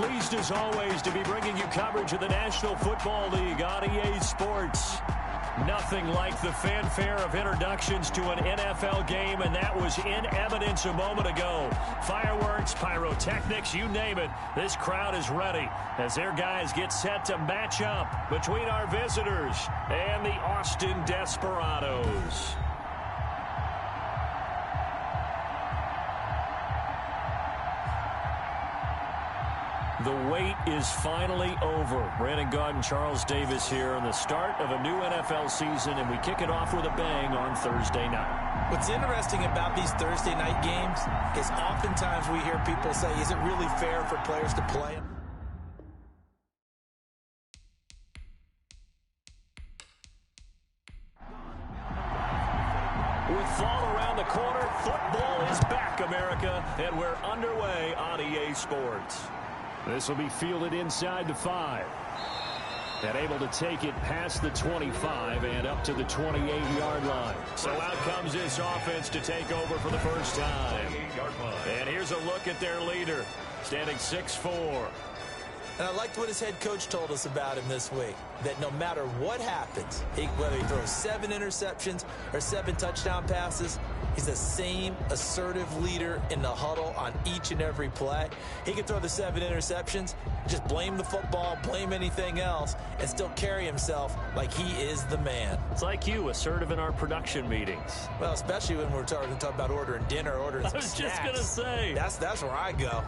pleased as always to be bringing you coverage of the National Football League on EA Sports. Nothing like the fanfare of introductions to an NFL game, and that was in evidence a moment ago. Fireworks, pyrotechnics, you name it. This crowd is ready as their guys get set to match up between our visitors and the Austin Desperadoes. The wait is finally over. Brandon Gaudin, Charles Davis here on the start of a new NFL season, and we kick it off with a bang on Thursday night. What's interesting about these Thursday night games is oftentimes we hear people say, is it really fair for players to play them? With fall around the corner, football is back, America, and we're underway on EA Sports. This will be fielded inside the 5. And able to take it past the 25 and up to the 28-yard line. So out comes this offense to take over for the first time. And here's a look at their leader, standing 6'4". And I liked what his head coach told us about him this week, that no matter what happens, whether he throws 7 interceptions or 7 touchdown passes, he's the same assertive leader in the huddle on each and every play. He can throw the 7 interceptions, just blame the football, blame anything else, and still carry himself like he is the man. It's like you, assertive in our production meetings. Well, especially when we're talking about ordering dinner, ordering some snacks. I was just going to say. That's where I go.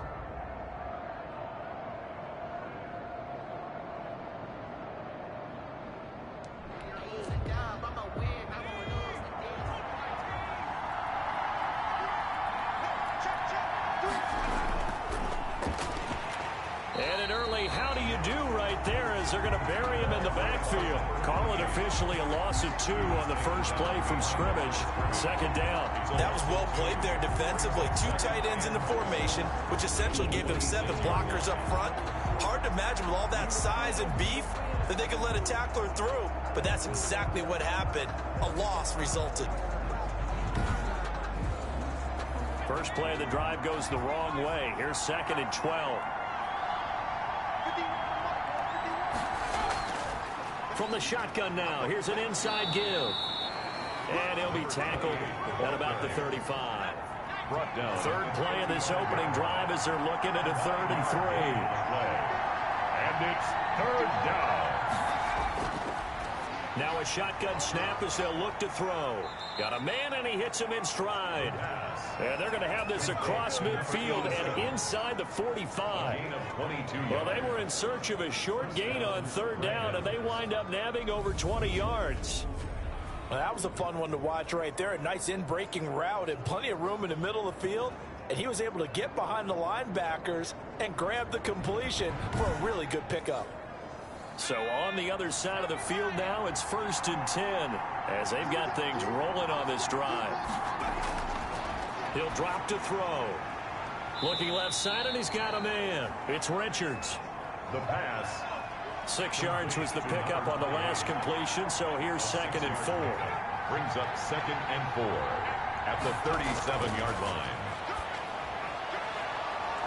They're going to bury him in the backfield. Call it officially a loss of 2 on the first play from scrimmage. Second down. That was well played there defensively. 2 tight ends in the formation, which essentially gave them 7 blockers up front. Hard to imagine with all that size and beef that they could let a tackler through. But that's exactly what happened. A loss resulted. First play of the drive goes the wrong way. Here's 2nd and 12. From the shotgun now, here's an inside give. And he'll be tackled at about the 35. Third play of this opening drive as they're looking at a 3rd and 3. And it's 3rd down. Now a shotgun snap as they'll look to throw. Got a man, and he hits him in stride. And they're going to have this across midfield and inside the 45. Well, they were in search of a short gain on 3rd down, and they wind up nabbing over 20 yards. Well, that was a fun one to watch right there. A nice in-breaking route and plenty of room in the middle of the field. And he was able to get behind the linebackers and grab the completion for a really good pickup. So on the other side of the field now, it's 1st and 10 as they've got things rolling on this drive. He'll drop to throw. Looking left side, and he's got a man. It's Richards. The pass. 6 yards was the pickup on the last completion, so here's 2nd and 4. Brings up 2nd and 4 at the 37-yard line.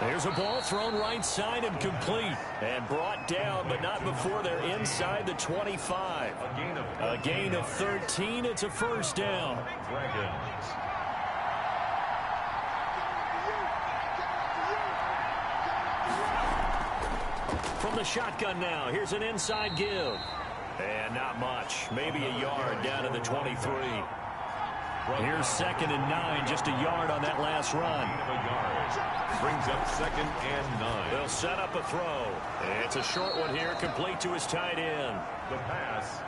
There's a ball thrown right side and complete. And brought down, but not before they're inside the 25. A gain of 13. It's a 1st down. Dragons. From the shotgun now, here's an inside give. And not much. Maybe a yard down to the 23. Here's 2nd and 9, just a yard on that last run. Brings up 2nd and 9. They'll set up a throw. It's a short one here, complete to his tight end. The pass.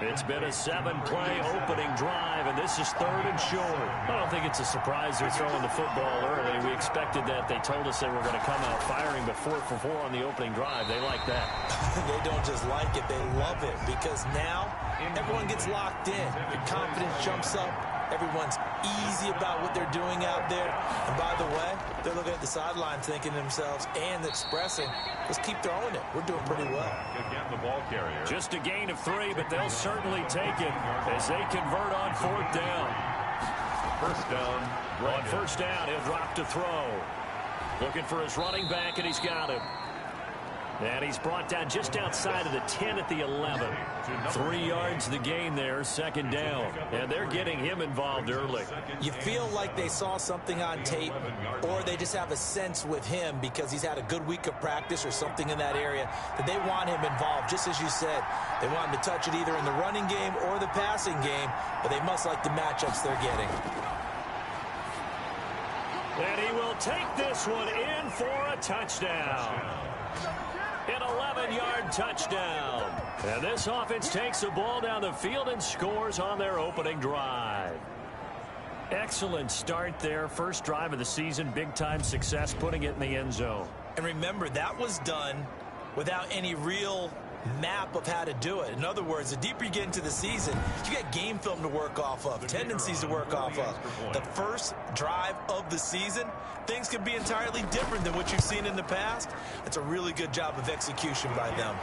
It's been a 7-play opening drive, and this is 3rd and short. I don't think it's a surprise they're throwing the football early. We expected that. They told us they were going to come out firing, but 4 for 4 on the opening drive. They like that. They don't just like it, they love it, because now everyone gets locked in. Your confidence jumps up. Everyone's easy about what they're doing out there. And by the way, they're looking at the sideline thinking to themselves and expressing, let's keep throwing it. We're doing pretty well. Again, the ball carrier. Just a gain of 3, but they'll certainly take it as they convert on 4th down. 1st down. On 1st down, he'll drop to throw. Looking for his running back, and he's got him. And he's brought down just outside of the 10 at the 11. 3 yards the gain there, second down. And they're getting him involved early. You feel like they saw something on tape, or they just have a sense with him because he's had a good week of practice or something in that area that they want him involved. Just as you said, they want him to touch it either in the running game or the passing game, but they must like the matchups they're getting. And he will take this one in for a touchdown. An 11-yard touchdown. And this offense takes the ball down the field and scores on their opening drive. Excellent start there. First drive of the season. Big-time success putting it in the end zone. And remember, that was done without any real map of how to do it. In other words, the deeper you get into the season, you got game film to work off of, tendencies to work off of. The first drive of the season, things can be entirely different than what you've seen in the past. It's a really good job of execution by them.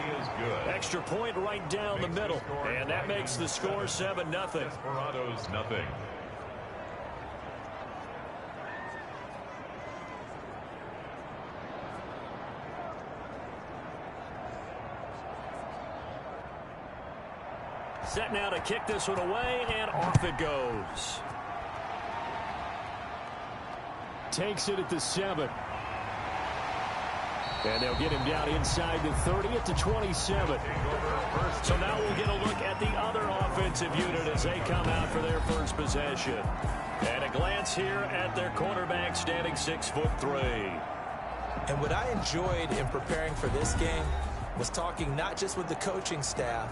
Extra point right down the middle, and that makes the score 7-0. Desperadoes, nothing. Set now to kick this one away, and off it goes. Takes it at the 7. And they'll get him down inside the 30 at the 27. So now we'll get a look at the other offensive unit as they come out for their first possession. And a glance here at their quarterback standing 6'3". And what I enjoyed in preparing for this game was talking not just with the coaching staff,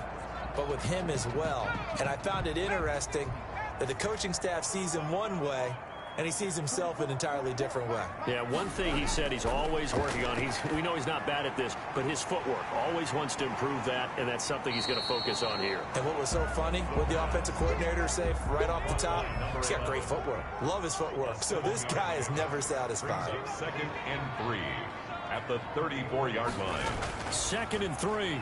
but with him as well. And I found it interesting that the coaching staff sees him one way, and he sees himself an entirely different way. Yeah, one thing he said he's always working on, we know he's not bad at this, but his footwork, always wants to improve that, and that's something he's going to focus on here. And what was so funny, what the offensive coordinator say right off the top, he's got great footwork. Love his footwork. So this guy is never satisfied. 2nd and 3 at the 34-yard line. 2nd and 3.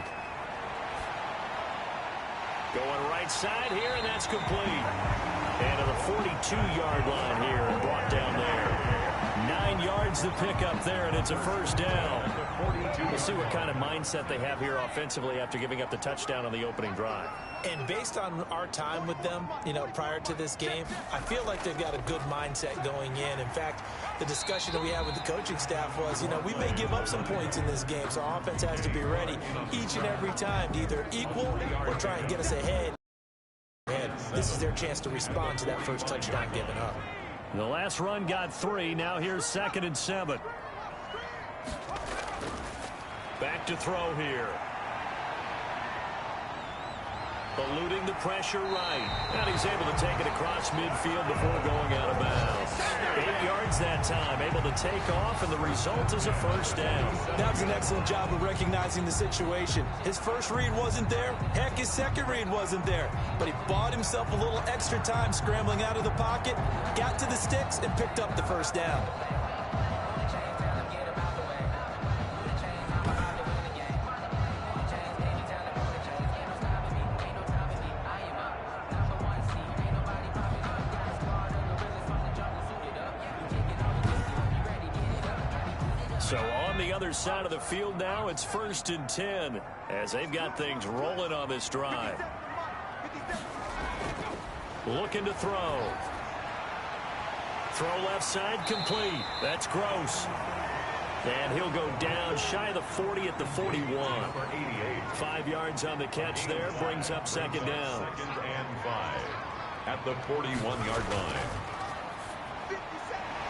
Going right side here, and that's complete. And to the 42-yard line here and brought down there. 9 yards to pick up there, and it's a first down. We'll see what kind of mindset they have here offensively after giving up the touchdown on the opening drive. And based on our time with them, prior to this game, I feel like they've got a good mindset going in. In fact, the discussion that we had with the coaching staff was, we may give up some points in this game, so our offense has to be ready each and every time to either equal or try and get us ahead. This is their chance to respond to that first touchdown given up. The last run got 3. Now here's 2nd and 7. Back to throw here. Eluding the pressure right. And he's able to take it across midfield before going out of bounds. 8 yards that time. Able to take off, and the result is a first down. That was an excellent job of recognizing the situation. His first read wasn't there. Heck, his second read wasn't there. But he bought himself a little extra time scrambling out of the pocket, got to the sticks, and picked up the first down. So on the other side of the field now, it's 1st and 10 as they've got things rolling on this drive. Looking to throw. Throw left side complete. That's Gross. And he'll go down shy of the 40 at the 41. 5 yards on the catch there, brings up 2nd down. 2nd and 5 at the 41-yard line.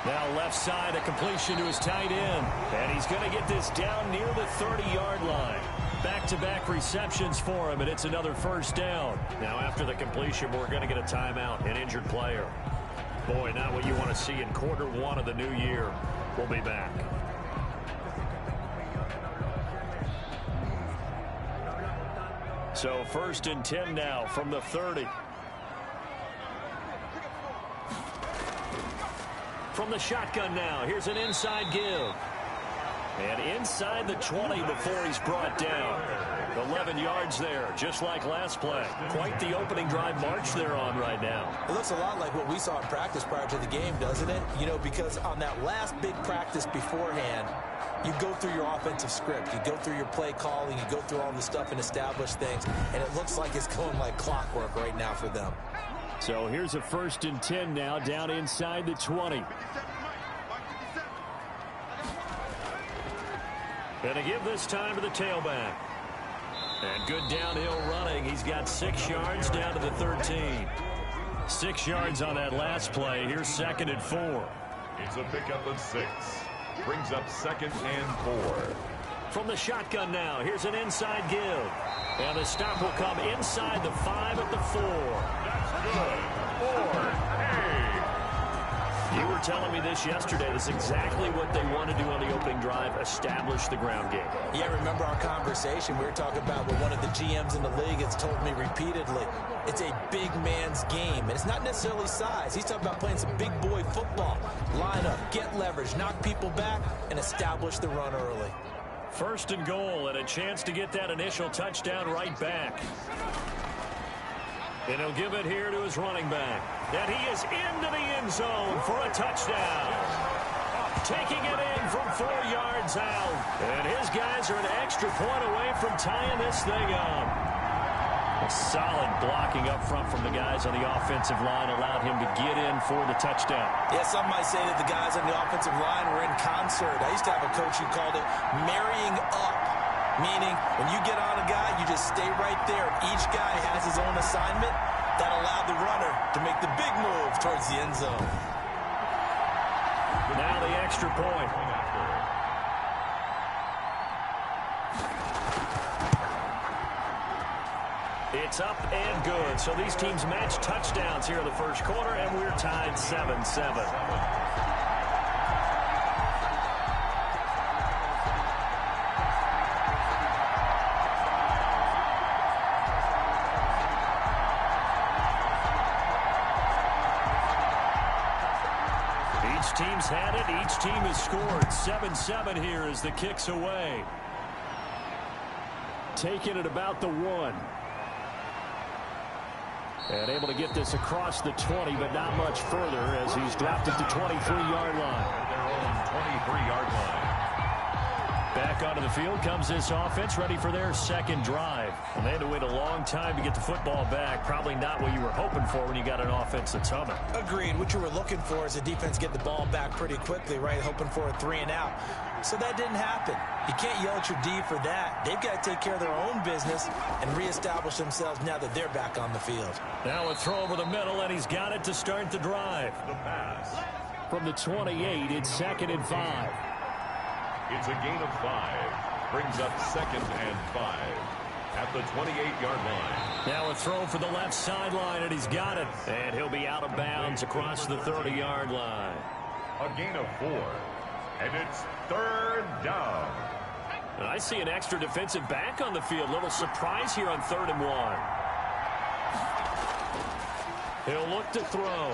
Now left side, a completion to his tight end. And he's going to get this down near the 30-yard line. Back-to-back receptions for him, and it's another first down. Now after the completion, we're going to get a timeout, an injured player. Boy, not what you want to see in quarter 1 of the new year. We'll be back. So 1st and 10 now from the 30. From the shotgun now, here's an inside give. And inside the 20 before he's brought down. 11 yards there, just like last play. Quite the opening drive march they're on right now. It looks a lot like what we saw in practice prior to the game, doesn't it? Because on that last big practice beforehand, you go through your offensive script. You go through your play calling. You go through all the stuff and establish things. And it looks like it's going like clockwork right now for them. So here's a 1st and 10 now, down inside the 20. Going to give this time to the tailback. And good downhill running. He's got 6 yards down to the 13. 6 yards on that last play. Here's 2nd and 4. It's a pickup of 6. Brings up 2nd and 4. From the shotgun now, here's an inside give. And the stop will come inside the 5 at the 4. That's good. 4. You were telling me this yesterday. This is exactly what they want to do on the opening drive, establish the ground game. Yeah, remember our conversation. We were talking about what one of the GMs in the league has told me repeatedly. It's a big man's game, and it's not necessarily size. He's talking about playing some big boy football. Line up, get leverage, knock people back, and establish the run early. 1st and goal, and a chance to get that initial touchdown right back. And he'll give it here to his running back. And he is into the end zone for a touchdown. Taking it in from 4 yards out. And his guys are an extra point away from tying this thing up. A solid blocking up front from the guys on the offensive line allowed him to get in for the touchdown. Yeah, some might say that the guys on the offensive line were in concert. I used to have a coach who called it marrying up. Meaning, when you get on a guy, you just stay right there. Each guy has his own assignment. That allowed the runner to make the big move towards the end zone. Now the extra point. It's up and good. So these teams match touchdowns here in the 1st quarter, and we're tied 7-7. Each team's had it. Each team has scored. 7-7 here as the kick's away. Taking it about the 1. And able to get this across the 20, but not much further as he's dropped it to 23-yard line. Their own 23-yard line. Back onto the field comes this offense, ready for their 2nd drive. And they had to wait a long time to get the football back. Probably not what you were hoping for when you got an offense that's humming. Agreed. What you were looking for is a defense get the ball back pretty quickly, right? Hoping for a 3 and out. So that didn't happen. You can't yell at your D for that. They've got to take care of their own business and reestablish themselves now that they're back on the field. Now a throw over the middle, and he's got it to start the drive. The pass. From the 28, it's 2nd and 5. It's a gain of 5. Brings up 2nd and 5 at the 28-yard line. Now a throw for the left sideline, and he's got it. And he'll be out of bounds across the 30-yard line. A gain of 4. And it's 3rd down. And I see an extra defensive back on the field. Little surprise here on 3rd and 1. He'll look to throw.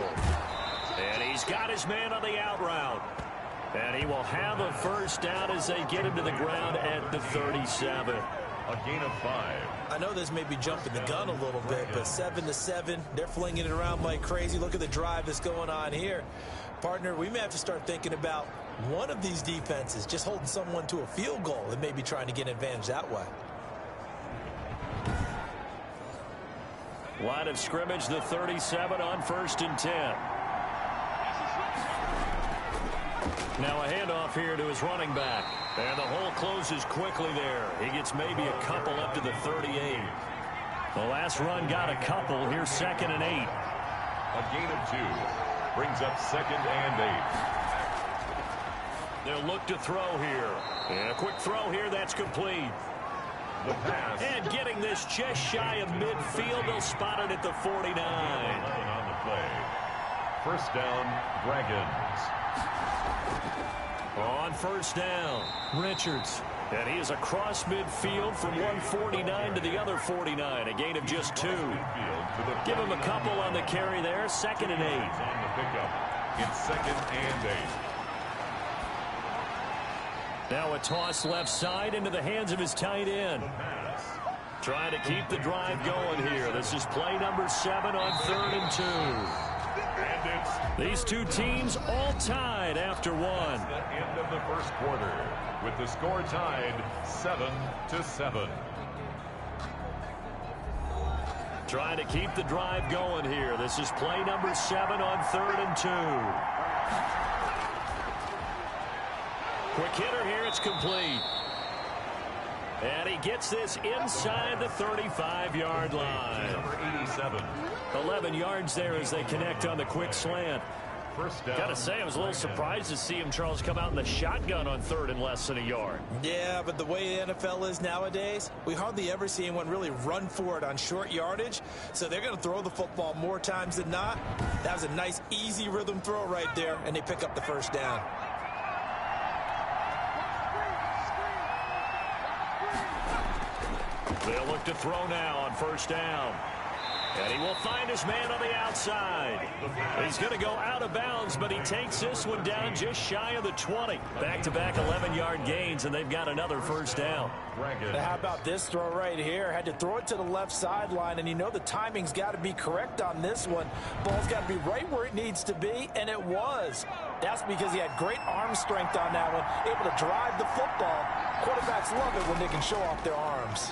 And he's got his man on the out route. And he will have a 1st down as they get him to the ground at the 37. A gain of 5. I know this may be jumping the gun a little bit, but 7-7, they're flinging it around like crazy. Look at the drive that's going on here. Partner, we may have to start thinking about one of these defenses just holding someone to a field goal and maybe trying to get an advantage that way. Line of scrimmage, the 37 on 1st and 10. Now a handoff here to his running back. And the hole closes quickly there. He gets maybe a couple up to the 38. The last run got a couple. Here's 2nd and 8. A gain of 2. Brings up 2nd and 8. They'll look to throw here. And a quick throw here. That's complete. The pass. And getting this just shy of midfield. They'll spot it at the 49. 11 on the play. 1st down, Dragons. On 1st down, Richards. And he is across midfield from 149 to the other 49. A gain of just 2. Give him a couple on the carry there. 2nd and 8. On the pickup. It's 2nd and 8. Now a toss left side into the hands of his tight end. Trying to keep the drive going here. This is play number 7 on 3rd and 2. These two teams all tied after one. The end of the first quarter with the score tied 7-7. Trying to keep the drive going here. This is play number 7 on 3rd and 2. Quick hitter here. It's complete. And he gets this inside the 35-yard line. Number 87. 11 yards there as they connect on the quick slant. First down. Got to say, I was a little surprised to see him, Charles, come out in the shotgun on 3rd and less than a yard. Yeah, but the way the NFL is nowadays, we hardly ever see anyone really run for it on short yardage. So they're going to throw the football more times than not. That was a nice, easy rhythm throw right there, and they pick up the first down. They'll look to throw now on first down. And he will find his man on the outside. He's going to go out of bounds, but he takes this one down just shy of the 20. Back-to-back 11-yard gains, and they've got another first down. How about this throw right here? Had to throw it to the left sideline, and you know the timing's got to be correct on this one. Ball's got to be right where it needs to be, and it was. That's because he had great arm strength on that one, able to drive the football. Quarterbacks love it when they can show off their arms.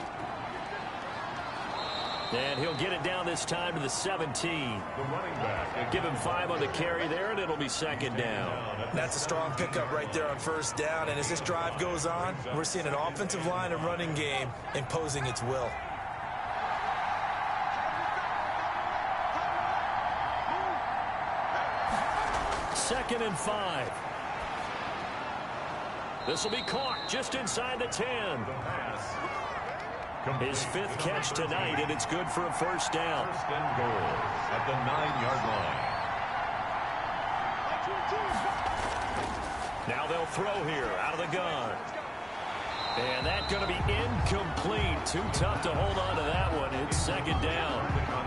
And he'll get it down this time to the 17. The running back. Give him 5 on the carry there, and it'll be second down. That's a strong pickup right there on first down. And as this drive goes on, we're seeing an offensive line and running game imposing its will. Second and 5. This will be caught just inside the 10. His 5th catch tonight, and it's good for a first down. First and goal at the 9-yard line. Now they'll throw here out of the gun. And that's going to be incomplete. Too tough to hold on to that one. It's second down.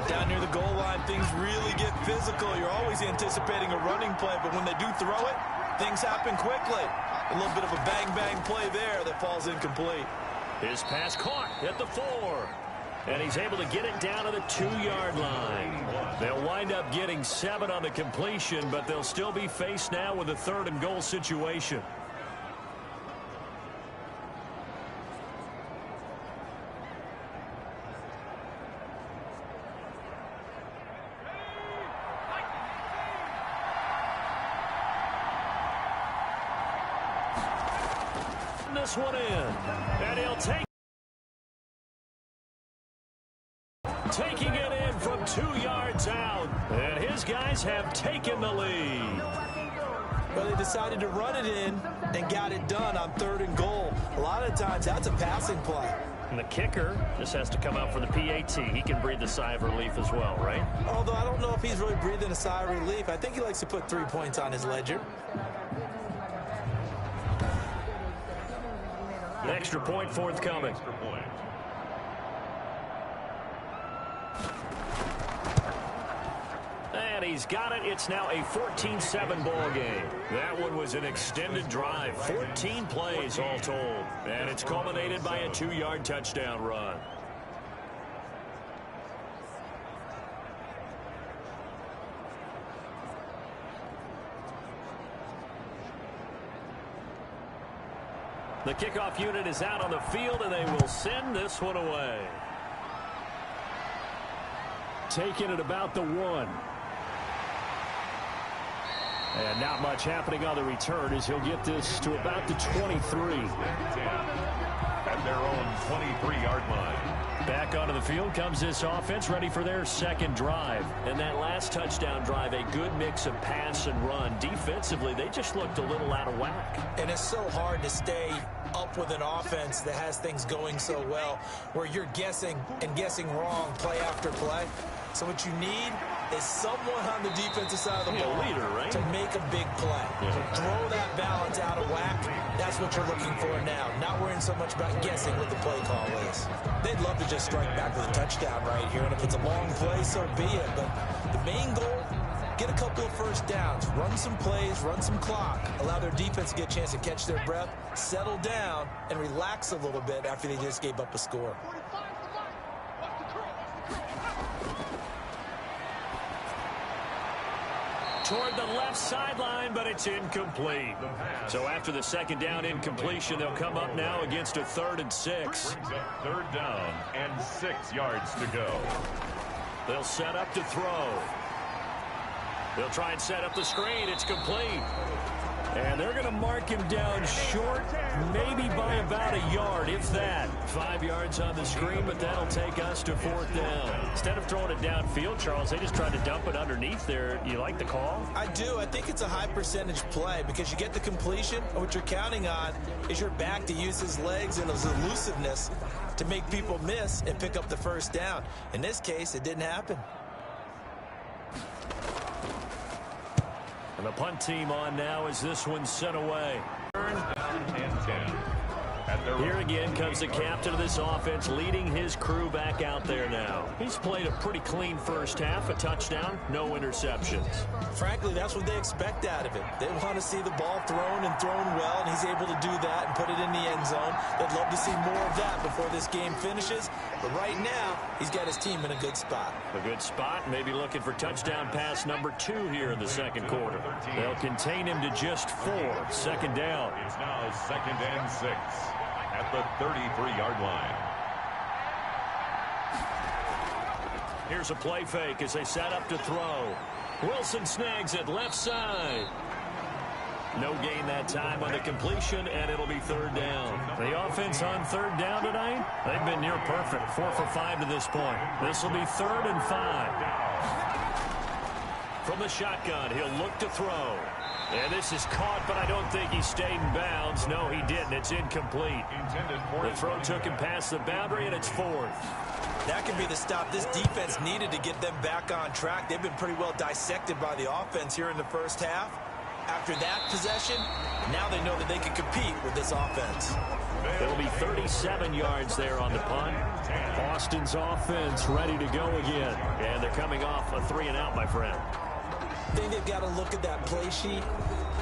Down near the goal line, things really get physical. You're always anticipating a running play, but when they do throw it, things happen quickly. A little bit of a bang-bang play there that falls incomplete. His pass caught at the 4. And he's able to get it down to the 2-yard line. They'll wind up getting 7 on the completion, but they'll still be faced now with a 3rd and goal situation. This one in, and he'll taking it in from 2 yards out, and his guys have taken the lead. Well, they decided to run it in and got it done on 3rd and goal. A lot of times that's a passing play. And the kicker just has to come out for the PAT. He can breathe a sigh of relief as well, right? Although I don't know if he's really breathing a sigh of relief. I think he likes to put 3 points on his ledger. An extra point forthcoming. And he's got it. It's now a 14-7 ball game. That one was an extended drive. 14 plays all told. And it's culminated by a 2-yard touchdown run. The kickoff unit is out on the field, and they will send this one away. Taking it about the 1. And not much happening on the return as he'll get this to about the 23. At their own 23-yard line. Back onto the field comes this offense, ready for their second drive. And that last touchdown drive, a good mix of pass and run. Defensively, they just looked a little out of whack. And it's so hard to stay up with an offense that has things going so well, where you're guessing and guessing wrong play after play. So what you need is someone on the defensive side of the ball leader, right? to make a big play. Yeah. To throw that balance out of whack, that's what you're looking for now. Not worrying so much about guessing what the play call is. They'd love to just strike back with a touchdown right here, and if it's a long play, so be it. But the main goal, get a couple of first downs, run some plays, run some clock, allow their defense to get a chance to catch their breath, settle down, and relax a little bit after they just gave up a score. toward the left sideline, but it's incomplete. So after the second down incompletion, they'll come up now against a 3rd and 6. Brings up 3rd down and 6 yards to go. They'll set up to throw. They'll try and set up the screen. It's complete. And they're going to mark him down short, maybe by about a yard, if that. 5 yards on the screen, but that'll take us to 4th down. Instead of throwing it downfield, Charles, they just tried to dump it underneath there. You like the call? I do. I think it's a high percentage play because you get the completion, and what you're counting on is your back to use his legs and his elusiveness to make people miss and pick up the 1st down. In this case, it didn't happen. And the punt team on now as this one's sent away. And 10. Here again comes the captain of this offense, leading his crew back out there now. He's played a pretty clean first half, a touchdown, no interceptions. Frankly, that's what they expect out of him. They want to see the ball thrown and thrown well, and he's able to do that and put it in the end zone. They'd love to see more of that before this game finishes. But right now, he's got his team in a good spot. A good spot, maybe looking for touchdown pass number 2 here in the second quarter. They'll contain him to just 4. 2nd down. It's now 2nd and 6 at the 33-yard line. Here's a play fake as they set up to throw. Wilson snags it left side. No gain that time on the completion, and it'll be 3rd down. The offense on 3rd down tonight, they've been near perfect. 4 for 5 to this point. This will be 3rd and 5. From the shotgun, he'll look to throw. And this is caught, but I don't think he stayed in bounds. No, he didn't. It's incomplete. The throw took him past the boundary, and it's 4th. That could be the stop this defense needed to get them back on track. They've been pretty well dissected by the offense here in the first half. After that possession, now they know that they can compete with this offense. It'll be 37 yards there on the punt. Austin's offense ready to go again. And they're coming off a 3-and-out, my friend. I think they've got to look at that play sheet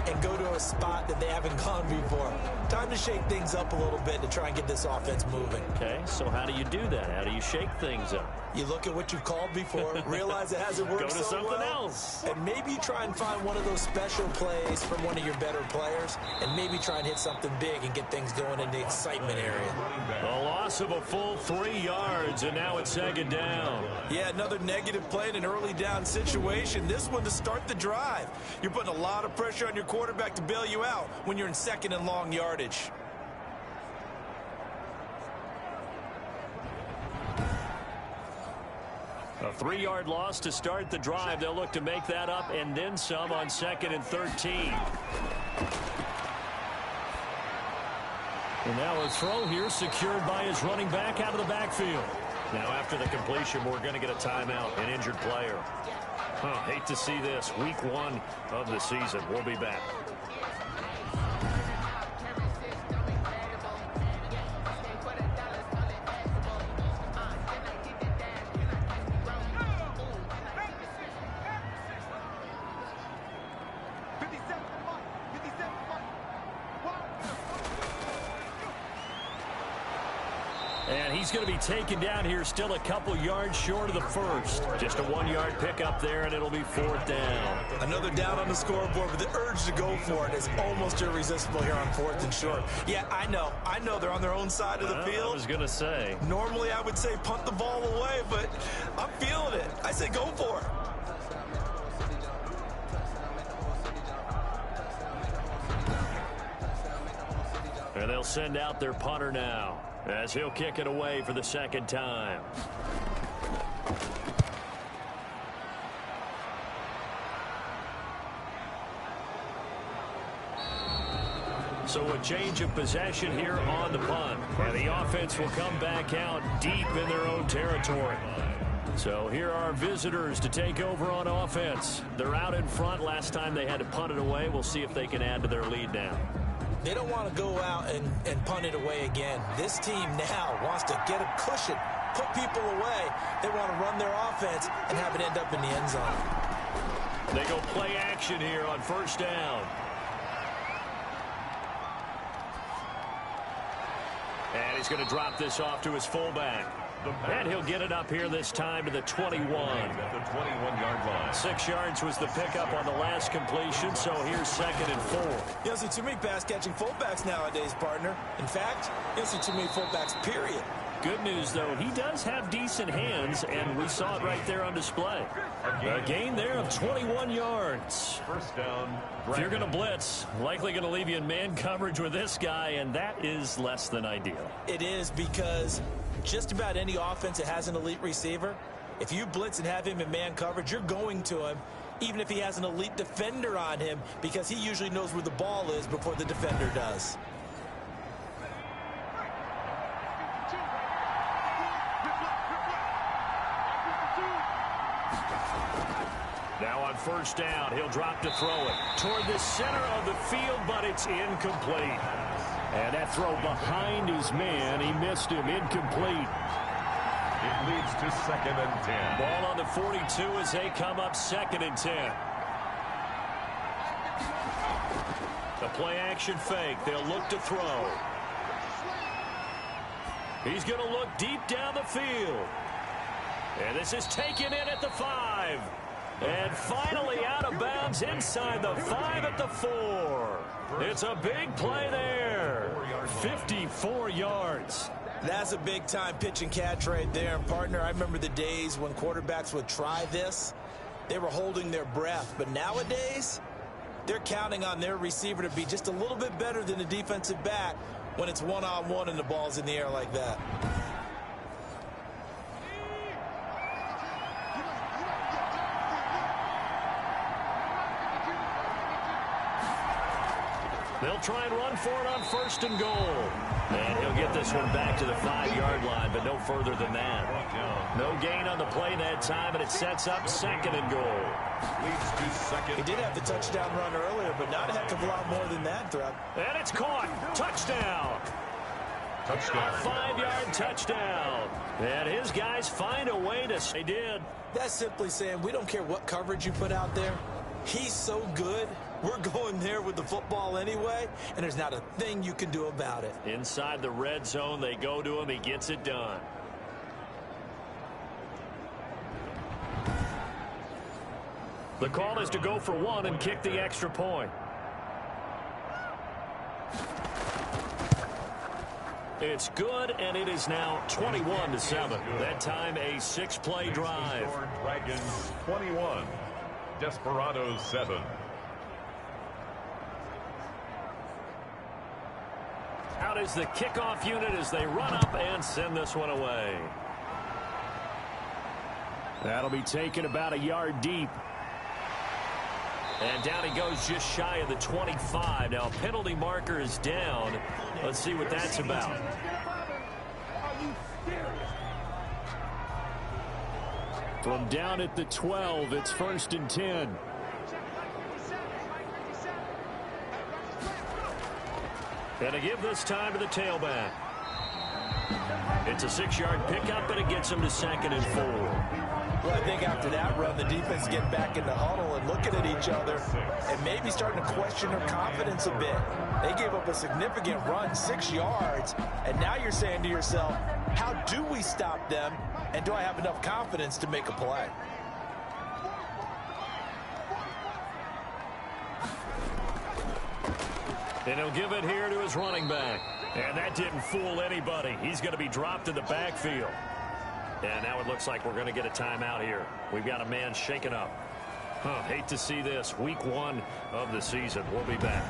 and go to a spot that they haven't gone before. Time to shake things up a little bit to try and get this offense moving. Okay, so how do you do that? How do you shake things up? You look at what you've called before, realize it hasn't worked so well. Go to something else. And maybe try and find one of those special plays from one of your better players, and maybe try and hit something big and get things going in the excitement area. A loss of a full 3 yards, and now it's 2nd down. Yeah, another negative play in an early down situation. This one to start the drive. You're putting a lot of pressure on your quarterback to bail you out when you're in 2nd and long yardage. A 3-yard loss to start the drive. They'll look to make that up and then some on 2nd and 13. And now a throw here secured by his running back out of the backfield. Now after the completion, we're going to get a timeout, an injured player. Hate to see this. Week 1 of the season. We'll be back. And he's going to be taken down here, still a couple yards short of the first. Just a 1-yard pickup there, and it'll be 4th down. Another down on the scoreboard, but the urge to go for it is almost irresistible here on 4th and short. Yeah, I know they're on their own side of the field. I was going to say. Normally I would say punt the ball away, but I'm feeling it. I say go for it. And they'll send out their punter now, as he'll kick it away for the 2nd time. So a change of possession here on the punt. And the offense will come back out deep in their own territory. So here are our visitors to take over on offense. They're out in front. Last time they had to punt it away. We'll see if they can add to their lead now. They don't want to go out and punt it away again. This team now wants to get a cushion, put people away. They want to run their offense and have it end up in the end zone. They go play action here on 1st down. And he's going to drop this off to his fullback. And he'll get it up here this time to the 21. At the 21-yard line. 6 yards was the pickup on the last completion, so here's 2nd and 4. You don't see too many pass-catching fullbacks nowadays, partner. In fact, you don't see too many fullbacks, period. Good news, though, he does have decent hands, and we saw it right there on display. A gain there of 21 yards. First down. If you're going to blitz, likely going to leave you in man coverage with this guy, and that is less than ideal. It is, because just about any offense that has an elite receiver, if you blitz and have him in man coverage, you're going to him, even if he has an elite defender on him, because he usually knows where the ball is before the defender does. Now on first down, he'll drop to throw it toward the center of the field, but it's incomplete. And that throw behind his man, he missed him, incomplete. It leads to 2nd and 10. Ball on the 42 as they come up 2nd and 10. The play action fake, they'll look to throw. He's going to look deep down the field. And this is taken in at the 5. And finally out of bounds inside the 5 at the 4. It's a big play there. 54 yards. That's a big-time pitch and catch right there. And, partner, I remember the days when quarterbacks would try this. They were holding their breath. But nowadays, they're counting on their receiver to be just a little bit better than the defensive back when it's one-on-one and the ball's in the air like that. They'll try and run for it on 1st and goal. And he'll get this one back to the 5-yard line, but no further than that. No gain on the play that time, and it sets up 2nd and goal. Leads to 2nd. He did have the touchdown run earlier, but not a heck of a lot more than that throughout. And it's caught. Touchdown. Touchdown. 5-yard touchdown. And his guys find a way to... They did. That's simply saying we don't care what coverage you put out there. He's so good. We're going there with the football anyway, and there's not a thing you can do about it. Inside the red zone, they go to him. He gets it done. The call is to go for 1 and kick the extra point. It's good, and it is now 21-7. That time a 6-play drive. Dragons 21. Desperadoes 7. Out is the kickoff unit as they run up and send this one away. That'll be taken about a yard deep. And down he goes just shy of the 25. Now, penalty marker is down. Let's see what that's about. From down at the 12, it's 1st and 10. And to give this time to the tailback. It's a 6-yard pickup, and it gets him to 2nd and 4. Well, I think after that run, the defense get back in the huddle and looking at each other and maybe starting to question their confidence a bit. They gave up a significant run, 6 yards, and now you're saying to yourself, how do we stop them, and do I have enough confidence to make a play? And he'll give it here to his running back. And that didn't fool anybody. He's going to be dropped in the backfield. And now it looks like we're going to get a timeout here. We've got a man shaken up. Hate to see this. Week 1 of the season. We'll be back.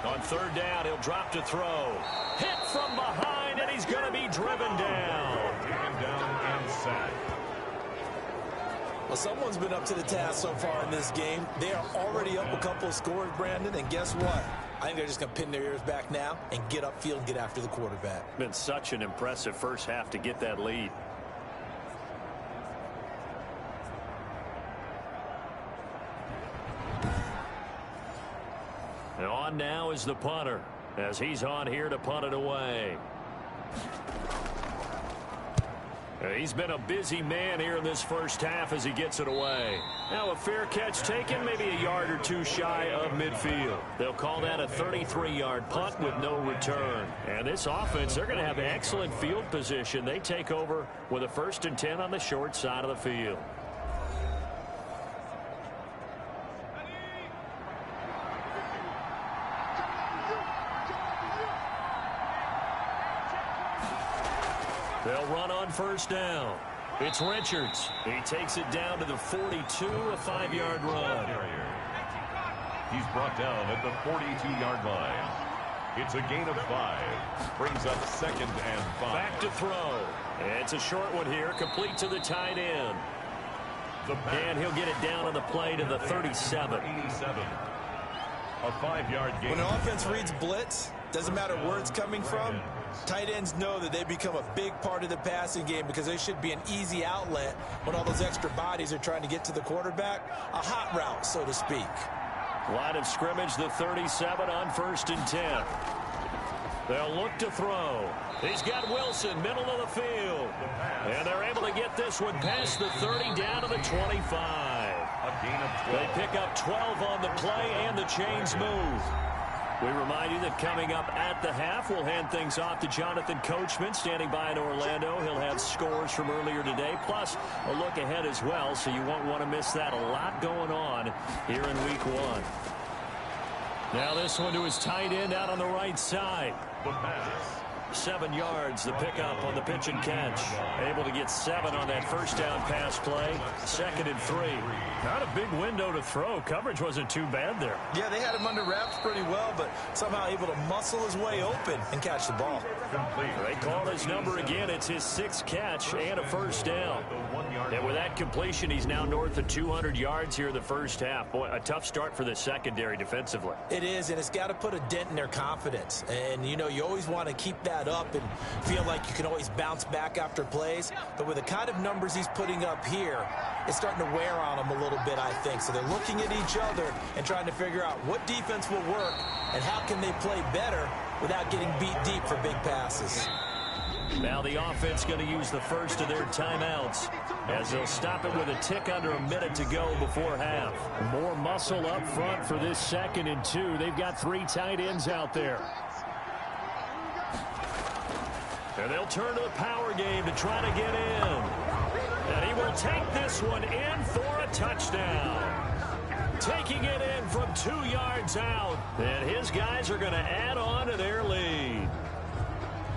On 3rd down, he'll drop to throw. Hit from behind, and he's going to be driven down. Taken down and sacked. Well, someone's been up to the task so far in this game. They are already up a couple of scores, Brandon, and guess what? I think they're just going to pin their ears back now and get upfield and get after the quarterback. Been such an impressive first half to get that lead. And on now is the punter, as he's on here to punt it away. He's been a busy man here in this first half as he gets it away. Now a fair catch taken, maybe a yard or two shy of midfield. They'll call that a 33-yard punt with no return. And this offense, they're going to have excellent field position. They take over with a 1st and 10 on the short side of the field. They'll run on 1st down. It's Richards. He takes it down to the 42, a 5-yard run. He's brought down at the 42-yard line. It's a gain of 5. Brings up 2nd and 5. Back to throw. It's a short one here, complete to the tight end. And he'll get it down on the play to the 37. 87. A 5-yard gain. When an offense reads blitz, doesn't matter where it's coming from, tight ends know that they become a big part of the passing game because they should be an easy outlet when all those extra bodies are trying to get to the quarterback. A hot route, so to speak. Line of scrimmage, the 37 on 1st and 10. They'll look to throw. He's got Wilson, middle of the field. And they're able to get this one past the 30 down to the 25. A gain of 12. They pick up 12 on the play, and the chains move. We remind you that coming up at the half, we'll hand things off to Jonathan Coachman, standing by in Orlando. He'll have scores from earlier today, plus a look ahead as well, so you won't want to miss that. A lot going on here in Week 1. Now this one to his tight end out on the right side. The pass. 7 yards, the pickup on the pitch and catch. Able to get 7 on that 1st down pass play. 2nd and 3. Not a big window to throw. Coverage wasn't too bad there. Yeah, they had him under wraps pretty well, but somehow able to muscle his way open and catch the ball. Complete. They call his number again. It's his 6th catch and a 1st down. And with that completion, he's now north of 200 yards here in the first half. Boy, a tough start for the secondary defensively. It is, and it's got to put a dent in their confidence. And, you know, you always want to keep that up and feel like you can always bounce back after plays. But with the kind of numbers he's putting up here, it's starting to wear on them a little bit, I think. So they're looking at each other and trying to figure out what defense will work and how can they play better without getting beat deep for big passes. Now the offense going to use the first of their timeouts as they'll stop it with a tick under a minute to go before half. More muscle up front for this 2nd and 2. They've got 3 tight ends out there. And they'll turn to the power game to try to get in. And he will take this one in for a touchdown. Taking it in from 2 yards out. And his guys are going to add on to their lead.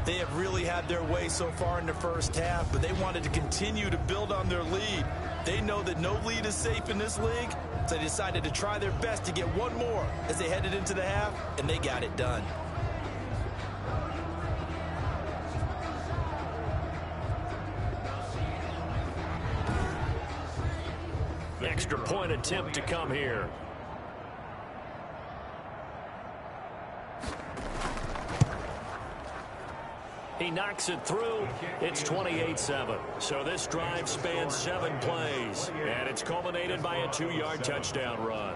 They have really had their way so far in the first half, but they wanted to continue to build on their lead. They know that no lead is safe in this league, so they decided to try their best to get one more as they headed into the half, and they got it done. Extra point attempt to come here. He knocks it through. It's 28-7. So this drive spans 7 plays, and it's culminated by a 2-yard touchdown run.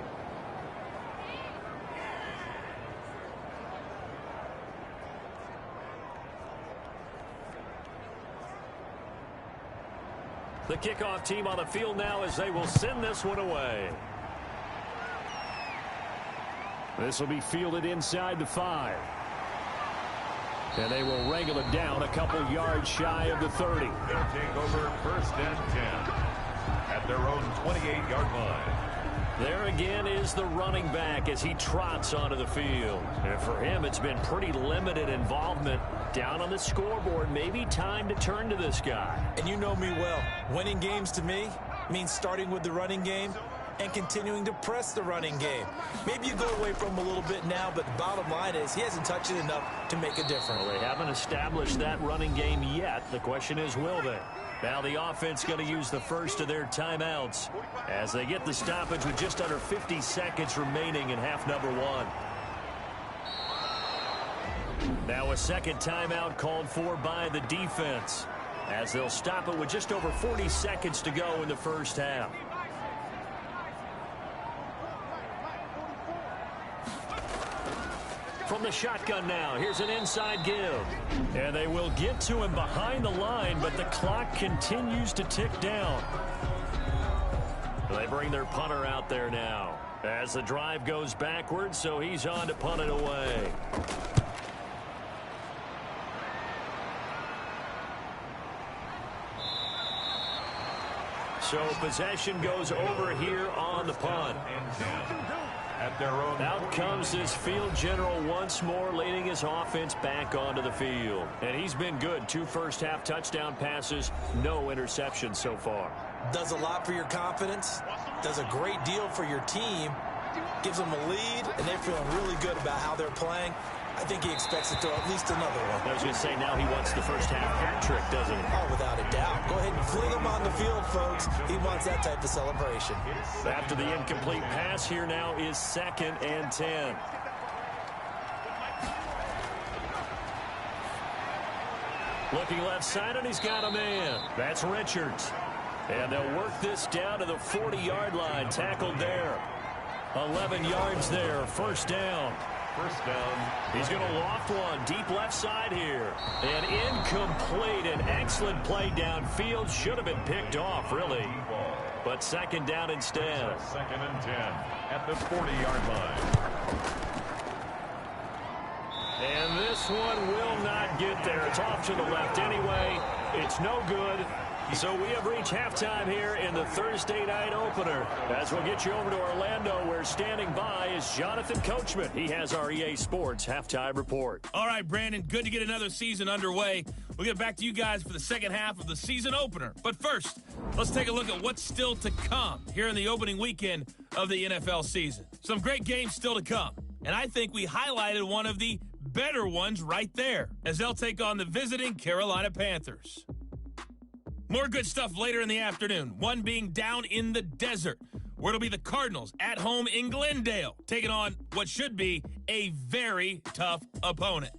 The kickoff team on the field now as they will send this one away. This will be fielded inside the 5. And they will wrangle it down a couple yards shy of the 30. They'll take over 1st and 10 at their own 28-yard line. There again is the running back as he trots onto the field. And for him, it's been pretty limited involvement down on the scoreboard. Maybe time to turn to this guy. And you know me well. Winning games to me means starting with the running game and continuing to press the running game. Maybe you go away from him a little bit now, but the bottom line is he hasn't touched it enough to make a difference. Well, they haven't established that running game yet. The question is, will they? Now the offense going to use the first of their timeouts as they get the stoppage with just under 50 seconds remaining in half number 1. Now a second timeout called for by the defense as they'll stop it with just over 40 seconds to go in the first half. from the shotgun now. Here's an inside give. And they will get to him behind the line, but the clock continues to tick down. They bring their punter out there now as the drive goes backwards, so he's on to punt it away. So possession goes over here on the punt. At their own Out comes this field general once more, leading his offense back onto the field. And he's been good. 2 first-half touchdown passes, no interceptions so far. Does a lot for your confidence, does a great deal for your team, gives them a lead, and they're feeling really good about how they're playing. I think he expects to throw at least another one. I was going to say, now he wants the first-half hat trick, doesn't he? Oh, without a doubt. Go ahead and fling him on the field, folks. He wants that type of celebration. After the incomplete pass, here now is 2nd and 10. Looking left side, and he's got a man. That's Richards. And they'll work this down to the 40-yard line. Tackled there. 11 yards there. First down. First down. He's going to loft one deep left side here. And incomplete. An excellent play downfield. Should have been picked off, really. But second down instead. 2nd and 10 at the 40-yard line. And this one will not get there. It's off to the left anyway. It's no good. So we have reached halftime here in the Thursday night opener. As we'll get you over to Orlando, where standing by is Jonathan Coachman. He has our EA Sports halftime report. All right, Brandon, good to get another season underway. We'll get back to you guys for the second half of the season opener. But first, let's take a look at what's still to come here in the opening weekend of the NFL season. Some great games still to come. And I think we highlighted one of the better ones right there, as they'll take on the visiting Carolina Panthers. More good stuff later in the afternoon, one being down in the desert, where it'll be the Cardinals at home in Glendale, taking on what should be a very tough opponent.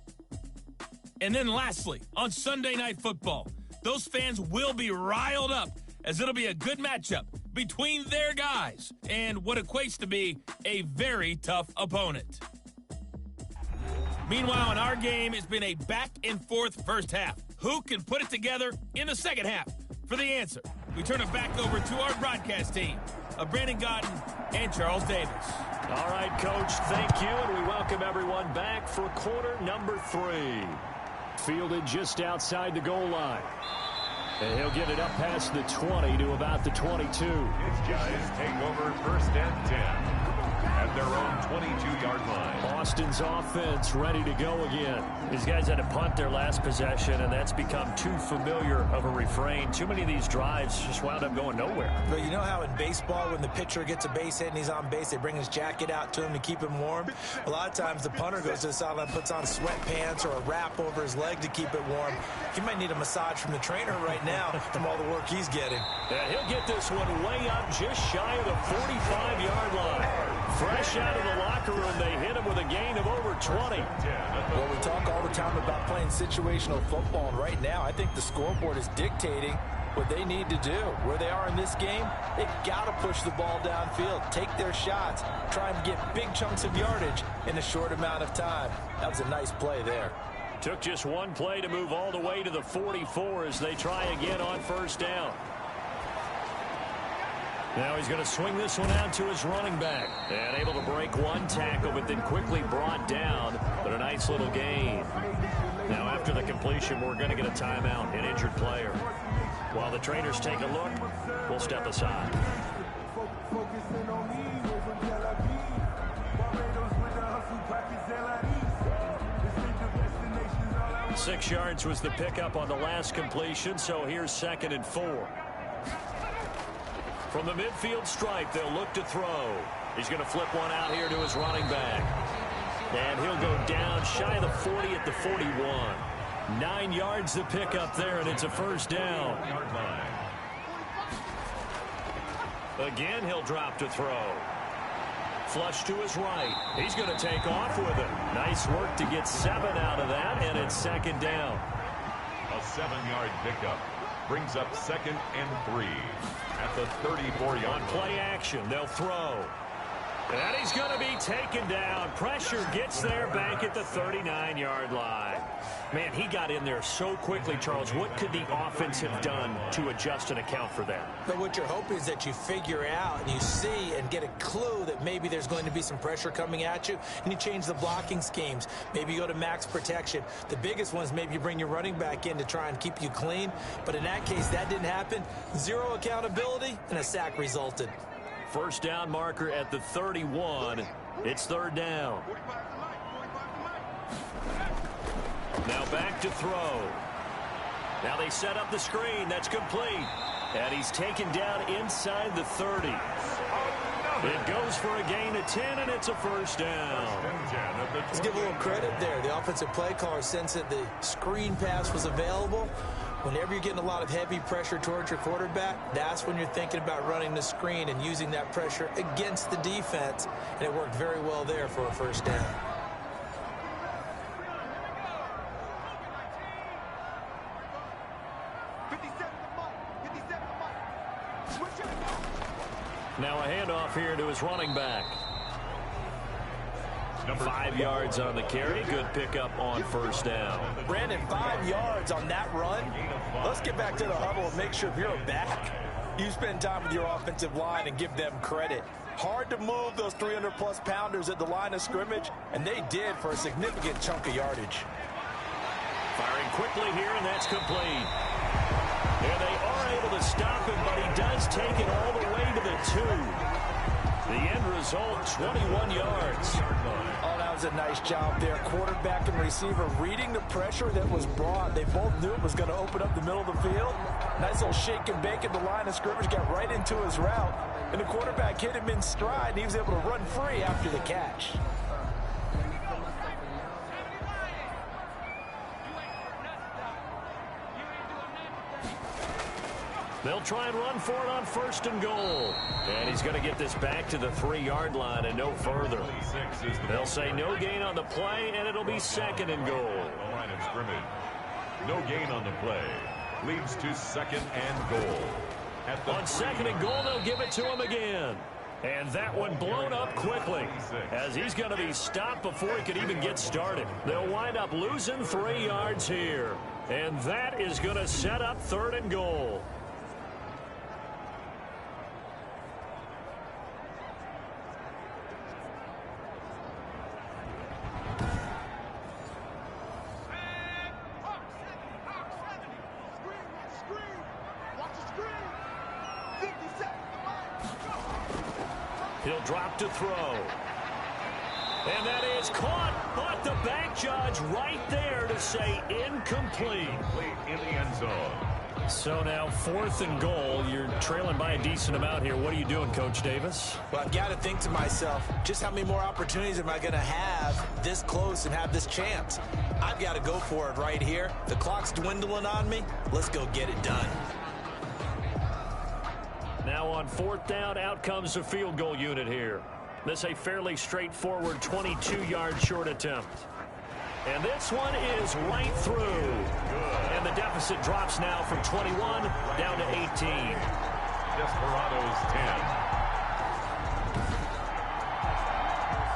And then lastly, on Sunday Night Football, those fans will be riled up, as it'll be a good matchup between their guys and what equates to be a very tough opponent. Meanwhile, in our game, it's been a back-and-forth first half. Who can put it together in the second half? For the answer, we turn it back over to our broadcast team of Brandon Godden and Charles Davis. All right, Coach, thank you, and we welcome everyone back for quarter number 3. Fielded just outside the goal line. And he'll get it up past the 20 to about the 22. His guys take over 1st and 10. At their own 22-yard line. Austin's offense ready to go again. These guys had to punt their last possession, and that's become too familiar of a refrain. Too many of these drives just wound up going nowhere. But you know how in baseball, when the pitcher gets a base hit and he's on base, they bring his jacket out to him to keep him warm? A lot of times the punter goes to the sideline, puts on sweatpants or a wrap over his leg to keep it warm. He might need a massage from the trainer right now from all the work he's getting. And he'll get this one way up just shy of the 45-yard line. Fresh out of the locker room, they hit him with a gain of over 20. Well, we talk all the time about playing situational football, and right now I think the scoreboard is dictating what they need to do. Where they are in this game, they got to push the ball downfield, take their shots, try and get big chunks of yardage in a short amount of time. That was a nice play there. Took just one play to move all the way to the 44 as they try again on first down. Now he's going to swing this one out to his running back. And able to break one tackle, but then quickly brought down. But a nice little gain. Now after the completion, we're going to get a timeout, an injured player. While the trainers take a look, we'll step aside. 6 yards was the pickup on the last completion, so here's 2nd and 4. From the midfield stripe, they'll look to throw. He's going to flip one out here to his running back. And he'll go down shy of the 40 at the 41. 9 yards the pickup there, and it's a first down. Again, he'll drop to throw. Flush to his right. He's going to take off with it. Nice work to get 7 out of that, and it's 2nd down. A 7-yard pickup brings up 2nd and 3 at the 34-yard line. On play action, they'll throw. And he's going to be taken down. Pressure gets there back at the 39-yard line. Man, he got in there so quickly, Charles. What could the offense have done to adjust and account for that? But what you're hoping is that you figure out and you see and get a clue that maybe there's going to be some pressure coming at you, and you change the blocking schemes. Maybe you go to max protection. The biggest one is maybe you bring your running back in to try and keep you clean. But in that case, that didn't happen. Zero accountability, and a sack resulted. First down marker at the 31. It's third down. Now back to throw. Now they set up the screen. That's complete. And he's taken down inside the 30. It goes for a gain of 10, and it's a first down. Let's give a little credit there. The offensive play caller sensed that the screen pass was available. Whenever you're getting a lot of heavy pressure towards your quarterback, that's when you're thinking about running the screen and using that pressure against the defense. And it worked very well there for a first down. Now a handoff here to his running back. 5 yards on the carry. Good pickup on first down. Brandon, 5 yards on that run. Let's get back to the huddle and make sure if you're a back, you spend time with your offensive line and give them credit. Hard to move those 300-plus pounders at the line of scrimmage, and they did for a significant chunk of yardage. Firing quickly here, and that's complete. And they are able to stop him, but he does take it all the way to the 2. The end result, 21 yards. Oh, that was a nice job there. Quarterback and receiver reading the pressure that was brought. They both knew it was going to open up the middle of the field. Nice little shake and bake at the line of scrimmage, got right into his route. And the quarterback hit him in stride, and he was able to run free after the catch. They'll try and run for it on first and goal. And he's going to get this back to the 3-yard line and no further. They'll say no gain on the play, and it'll be second and goal. Line of scrimmage. No gain on the play. Leads to second and goal. On second and goal, they'll give it to him again. And that one blown up quickly as he's going to be stopped before he could even get started. They'll wind up losing 3 yards here. And that is going to set up third and goal. He'll drop to throw. And that is caught, but the back judge right there to say incomplete. In the end zone. So now 4th and goal. You're trailing by a decent amount here. What are you doing, Coach Davis? Well, I've got to think to myself, just how many more opportunities am I going to have this close and have this chance? I've got to go for it right here. The clock's dwindling on me. Let's go get it done. Now on 4th down, out comes the field goal unit here. This a fairly straightforward 22-yard short attempt. And this one is right through. And the deficit drops now from 21 down to 18. Desperadoes 10.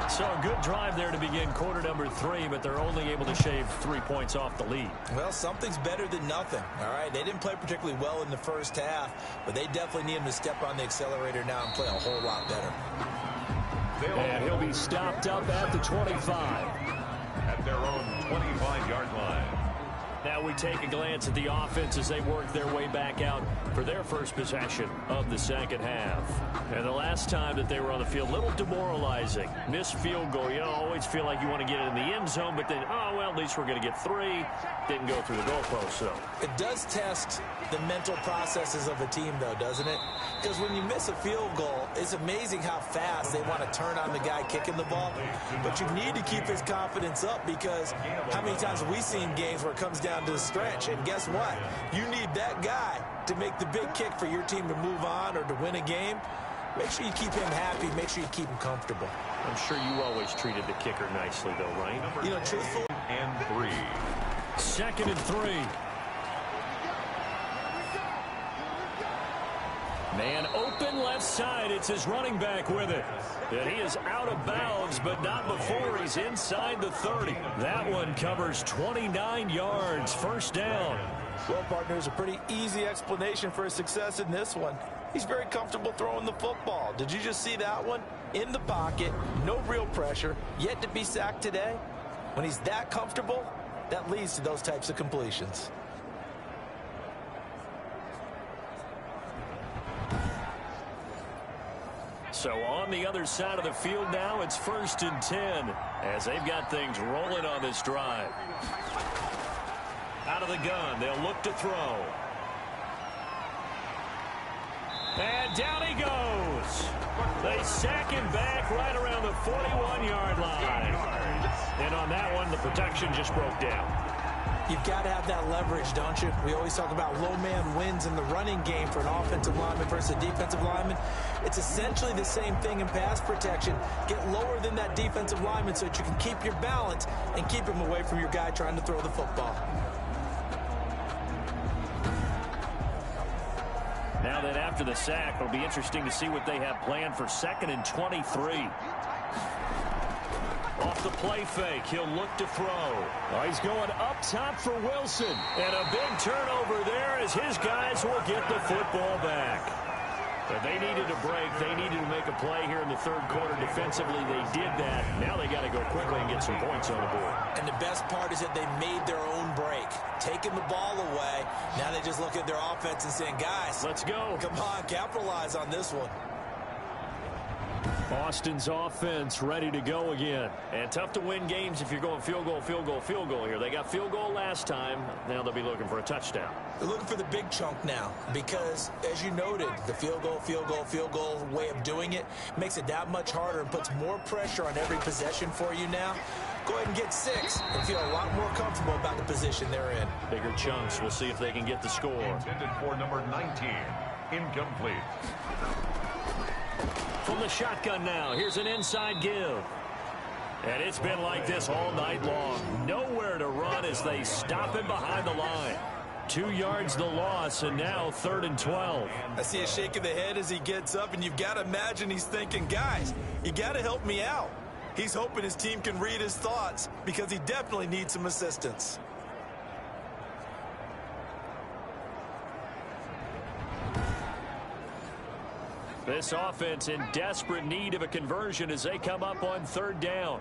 So a good drive there to begin quarter number 3, but they're only able to shave 3 points off the lead. Well, something's better than nothing, all right? They didn't play particularly well in the first half, but they definitely need him to step on the accelerator now and play a whole lot better. And he'll be stopped up at the 25. At their own 25-yard line. Now we take a glance at the offense as they work their way back out for their first possession of the second half. And the last time that they were on the field, a little demoralizing. Missed field goal. You always feel like you want to get it in the end zone, but then, oh, well, at least we're going to get 3. Didn't go through the goalpost, so. It does test the mental processes of a team, though, doesn't it? Because when you miss a field goal, it's amazing how fast they want to turn on the guy kicking the ball. But you need to keep his confidence up, because how many times have we seen games where it comes down to the stretch? And guess what? You need that guy to make the big kick for your team to move on or to win a game. Make sure you keep him happy. Make sure you keep him comfortable. I'm sure you always treated the kicker nicely, though, right? You know, truthfully. And 3. 2nd and 3. Man open left side. It's his running back with it. And he is out of bounds, but not before he's inside the 30. That one covers 29 yards. First down. Well, partners, a pretty easy explanation for his success in this one. He's very comfortable throwing the football. Did you just see that one? In the pocket, no real pressure, yet to be sacked today. When he's that comfortable, that leads to those types of completions. So on the other side of the field now, it's 1st and 10 as they've got things rolling on this drive. Out of the gun, they'll look to throw. And down he goes. They sack him back right around the 41-yard line. And on that one, the protection just broke down. You've got to have that leverage, don't you? We always talk about low man wins in the running game for an offensive lineman versus a defensive lineman. It's essentially the same thing in pass protection. Get lower than that defensive lineman so that you can keep your balance and keep him away from your guy trying to throw the football. Now that after the sack, it'll be interesting to see what they have planned for 2nd and 23. Off the play fake, he'll look to throw. Oh, he's going up top for Wilson. And a big turnover there as his guys will get the football back. But they needed a break. They needed to make a play here in the 3rd quarter. Defensively, they did that. Now they got to go quickly and get some points on the board. And the best part is that they made their own break. Taking the ball away. Now they just look at their offense and saying, guys, let's go. Come on, capitalize on this one. Austin's offense ready to go again. And tough to win games if you're going field goal, field goal, field goal here. They got field goal last time. Now they'll be looking for a touchdown. They're looking for the big chunk now because, as you noted, the field goal way of doing it makes it that much harder and puts more pressure on every possession for you now. Go ahead and get 6 and feel a lot more comfortable about the position they're in. Bigger chunks. We'll see if they can get the score. Intended for number 19. Incomplete. From the shotgun now, here's an inside give. And it's been like this all night long. Nowhere to run as they stop him behind the line. 2 yards the loss, and now 3rd and 12. I see a shake of the head as he gets up, and you've got to imagine he's thinking, guys, you got to help me out. He's hoping his team can read his thoughts because he definitely needs some assistance. This offense in desperate need of a conversion as they come up on 3rd down.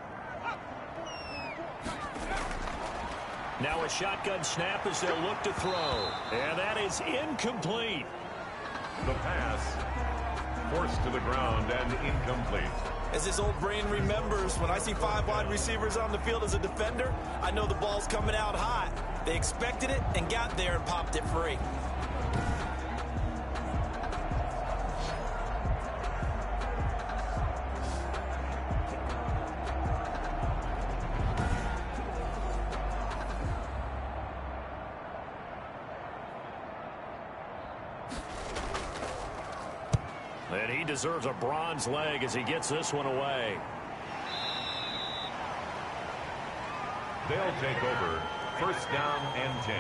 Now a shotgun snap as they'll look to throw. And that is incomplete. The pass forced to the ground and incomplete. As his old brain remembers, when I see 5 wide receivers on the field as a defender, I know the ball's coming out hot. They expected it and got there and popped it free. And he deserves a bronze leg as he gets this one away. They'll take over 1st down and 10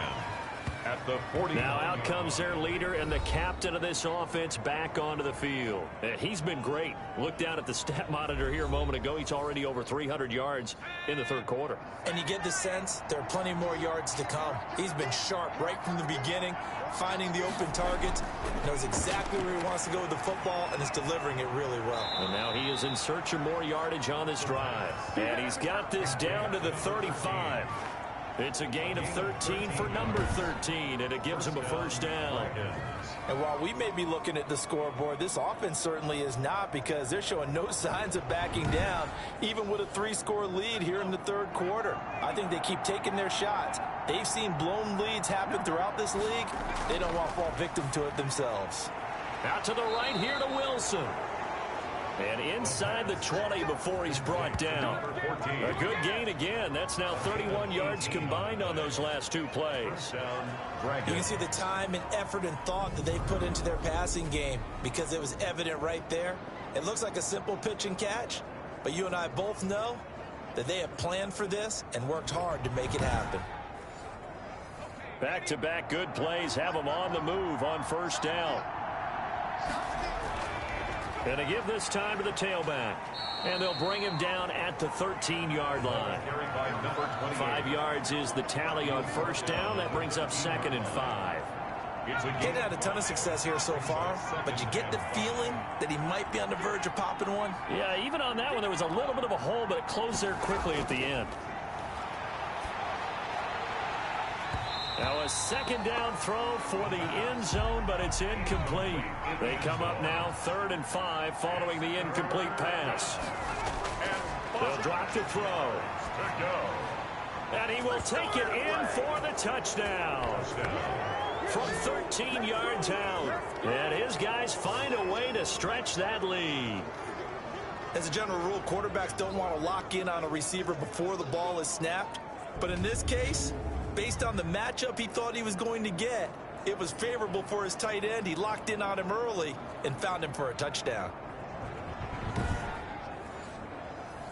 at the 40. Now out comes their leader and the captain of this offense back onto the field. And he's been great. Look down at the stat monitor here a moment ago. He's already over 300 yards in the 3rd quarter. And you get the sense there are plenty more yards to come. He's been sharp right from the beginning, finding the open targets, knows exactly where he wants to go with the football, and is delivering it really well. And now he is in search of more yardage on this drive. And he's got this down to the 35. It's a gain of 13 for number 13, and it gives him a 1st down. And while we may be looking at the scoreboard, this offense certainly is not, because they're showing no signs of backing down, even with a 3-score lead here in the 3rd quarter. I think they keep taking their shots. They've seen blown leads happen throughout this league. They don't want to fall victim to it themselves. Out to the right here to Wilson. And inside the 20 before he's brought down. A good gain again. That's now 31 yards combined on those last 2 plays. You can see the time and effort and thought that they put into their passing game, because it was evident right there. It looks like a simple pitch and catch, but you and I both know that they have planned for this and worked hard to make it happen. Back-to-back good plays have them on the move on 1st down. And to give this time to the tailback. And they'll bring him down at the 13-yard line. 5 yards is the tally on first down. That brings up 2nd and 5. He's had a ton of success here so far, but you get the feeling that he might be on the verge of popping one. Yeah, even on that one, there was a little bit of a hole, but it closed there quickly at the end. Now a 2nd down throw for the end zone, but it's incomplete. They come up now 3rd and 5 following the incomplete pass. They'll drop the throw. And he will take it in for the touchdown. From 13 yards out. And his guys find a way to stretch that lead. As a general rule, quarterbacks don't want to lock in on a receiver before the ball is snapped. But in this case, based on the matchup he thought he was going to get, it was favorable for his tight end. He locked in on him early and found him for a touchdown.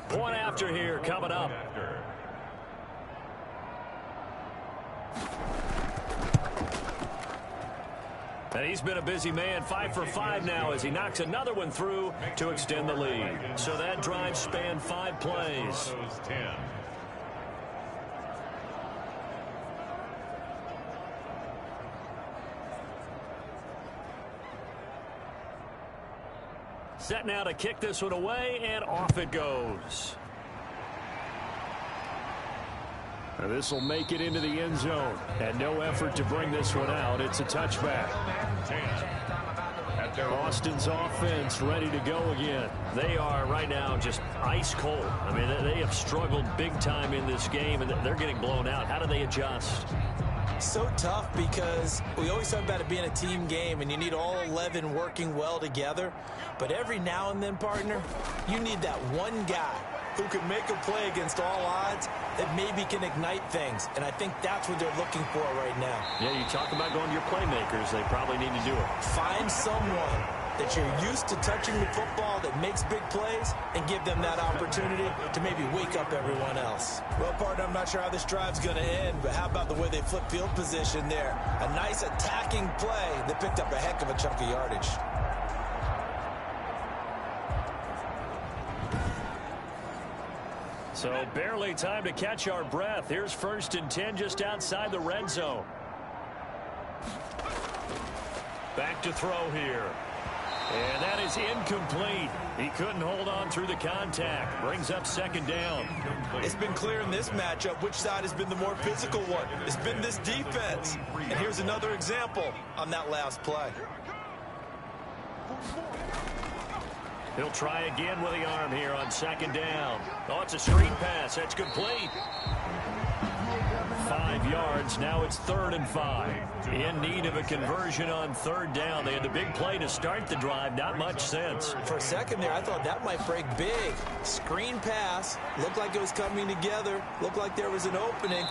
Point after here coming up. And he's been a busy man, 5 for 5 now as he knocks another one through to extend the lead. So that drive spanned 5 plays. Set now to kick this one away, and off it goes. This will make it into the end zone. And no effort to bring this one out. It's a touchback. Austin's offense ready to go again. They are right now just ice cold. I mean, they have struggled big time in this game, and they're getting blown out. How do they adjust? So tough because we always talk about it being a team game, and you need all 11 working well together. But every now and then, partner, you need that one guy who can make a play against all odds that maybe can ignite things. And I think that's what they're looking for right now. Yeah, you talk about going to your playmakers. They probably need to do it. Find someone that you're used to touching the football that makes big plays and give them that opportunity to maybe wake up everyone else. Well, partner, I'm not sure how this drive's going to end, but how about the way they flip field position there? A nice attacking play that picked up a heck of a chunk of yardage. So barely time to catch our breath. Here's 1st and 10 just outside the red zone. Back to throw here. And that is incomplete. He couldn't hold on through the contact. Brings up 2nd down. It's been clear in this matchup which side has been the more physical one. It's been this defense. And here's another example on that last play. He'll try again with the arm here on 2nd down. Oh, it's a screen pass. That's complete. 5 yards. Now it's 3rd and 5. In need of a conversion on 3rd down. They had the big play to start the drive. Not much sense. For a second there, I thought that might break big. Screen pass. Looked like it was coming together. Looked like there was an opening.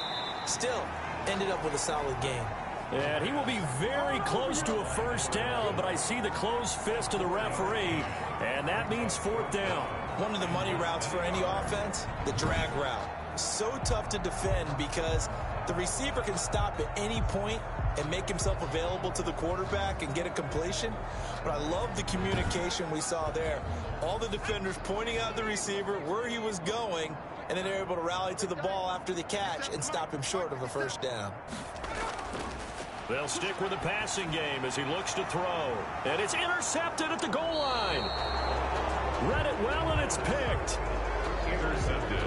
Still, ended up with a solid game. And he will be very close to a 1st down, but I see the closed fist of the referee, and that means 4th down. One of the money routes for any offense, the drag route. So tough to defend because the receiver can stop at any point and make himself available to the quarterback and get a completion. But I love the communication we saw there. All the defenders pointing out the receiver, where he was going, and then they're able to rally to the ball after the catch and stop him short of a 1st down. They'll stick with the passing game as he looks to throw. And it's intercepted at the goal line. Read it well, and it's picked. Intercepted.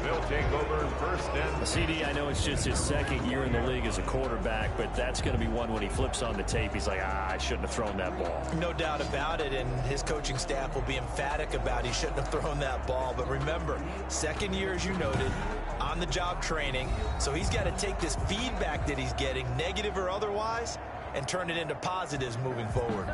They'll take over 1st and... CD, I know it's just his 2nd year in the league as a quarterback, but that's going to be one when he flips on the tape. He's like, I shouldn't have thrown that ball. No doubt about it, and his coaching staff will be emphatic about he shouldn't have thrown that ball. But remember, 2nd year, as you noted, on-the-job training. So he's got to take this feedback that he's getting, negative or otherwise, and turn it into positives moving forward.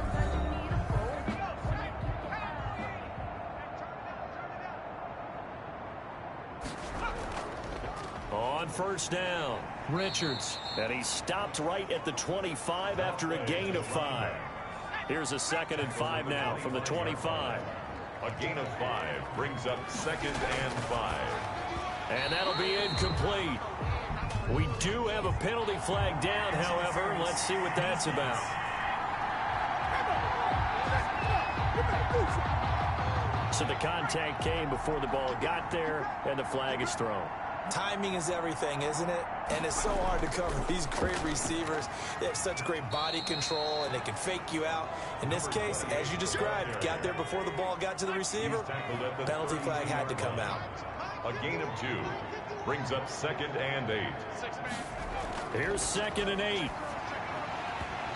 On 1st down, Richards. And he stopped right at the 25 after a gain of 5. Here's a 2nd and 5 now from the 25. A gain of 5 brings up 2nd and 5. And that'll be incomplete. We do have a penalty flag down, however. Let's see what that's about. So the contact came before the ball got there, and the flag is thrown. Timing is everything, isn't it? And it's so hard to cover these great receivers. They have such great body control, and they can fake you out. In this case, as you described, got there before the ball got to the receiver. Penalty flag had to come out. A gain of 2 brings up 2nd and 8. Here's 2nd and 8.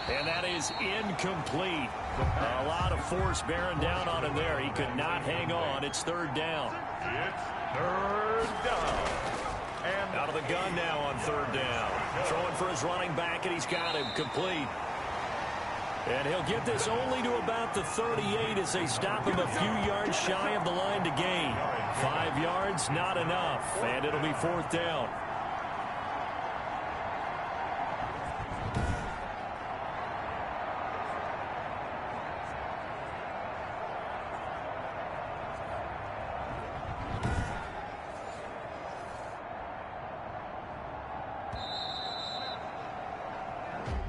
And that is incomplete. A lot of force bearing down on him there. He could not hang on. It's 3rd down. It's 3rd down. And out of the gun now on 3rd down. Throwing for his running back, and he's got him complete. And he'll get this only to about the 38 as they stop him a few yards shy of the line to gain. 5 yards, not enough. And it'll be 4th down.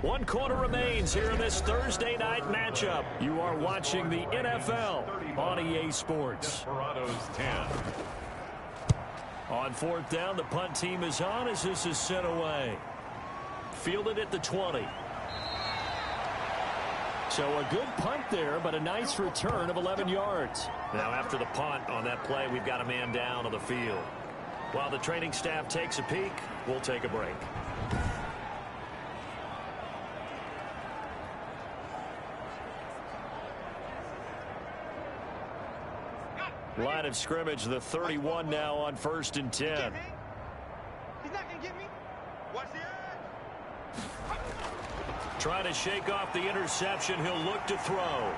One quarter remains here in this Thursday night matchup. You are watching the NFL on EA Sports. Desperadoes 10. On 4th down, the punt team is on as this is sent away. Fielded at the 20. So a good punt there, but a nice return of 11 yards. Now after the punt on that play, we've got a man down on the field. While the training staff takes a peek, we'll take a break. Line of scrimmage, the 31 now on 1st and 10. He's not going to get me. Watch the edge. Trying to shake off the interception. He'll look to throw.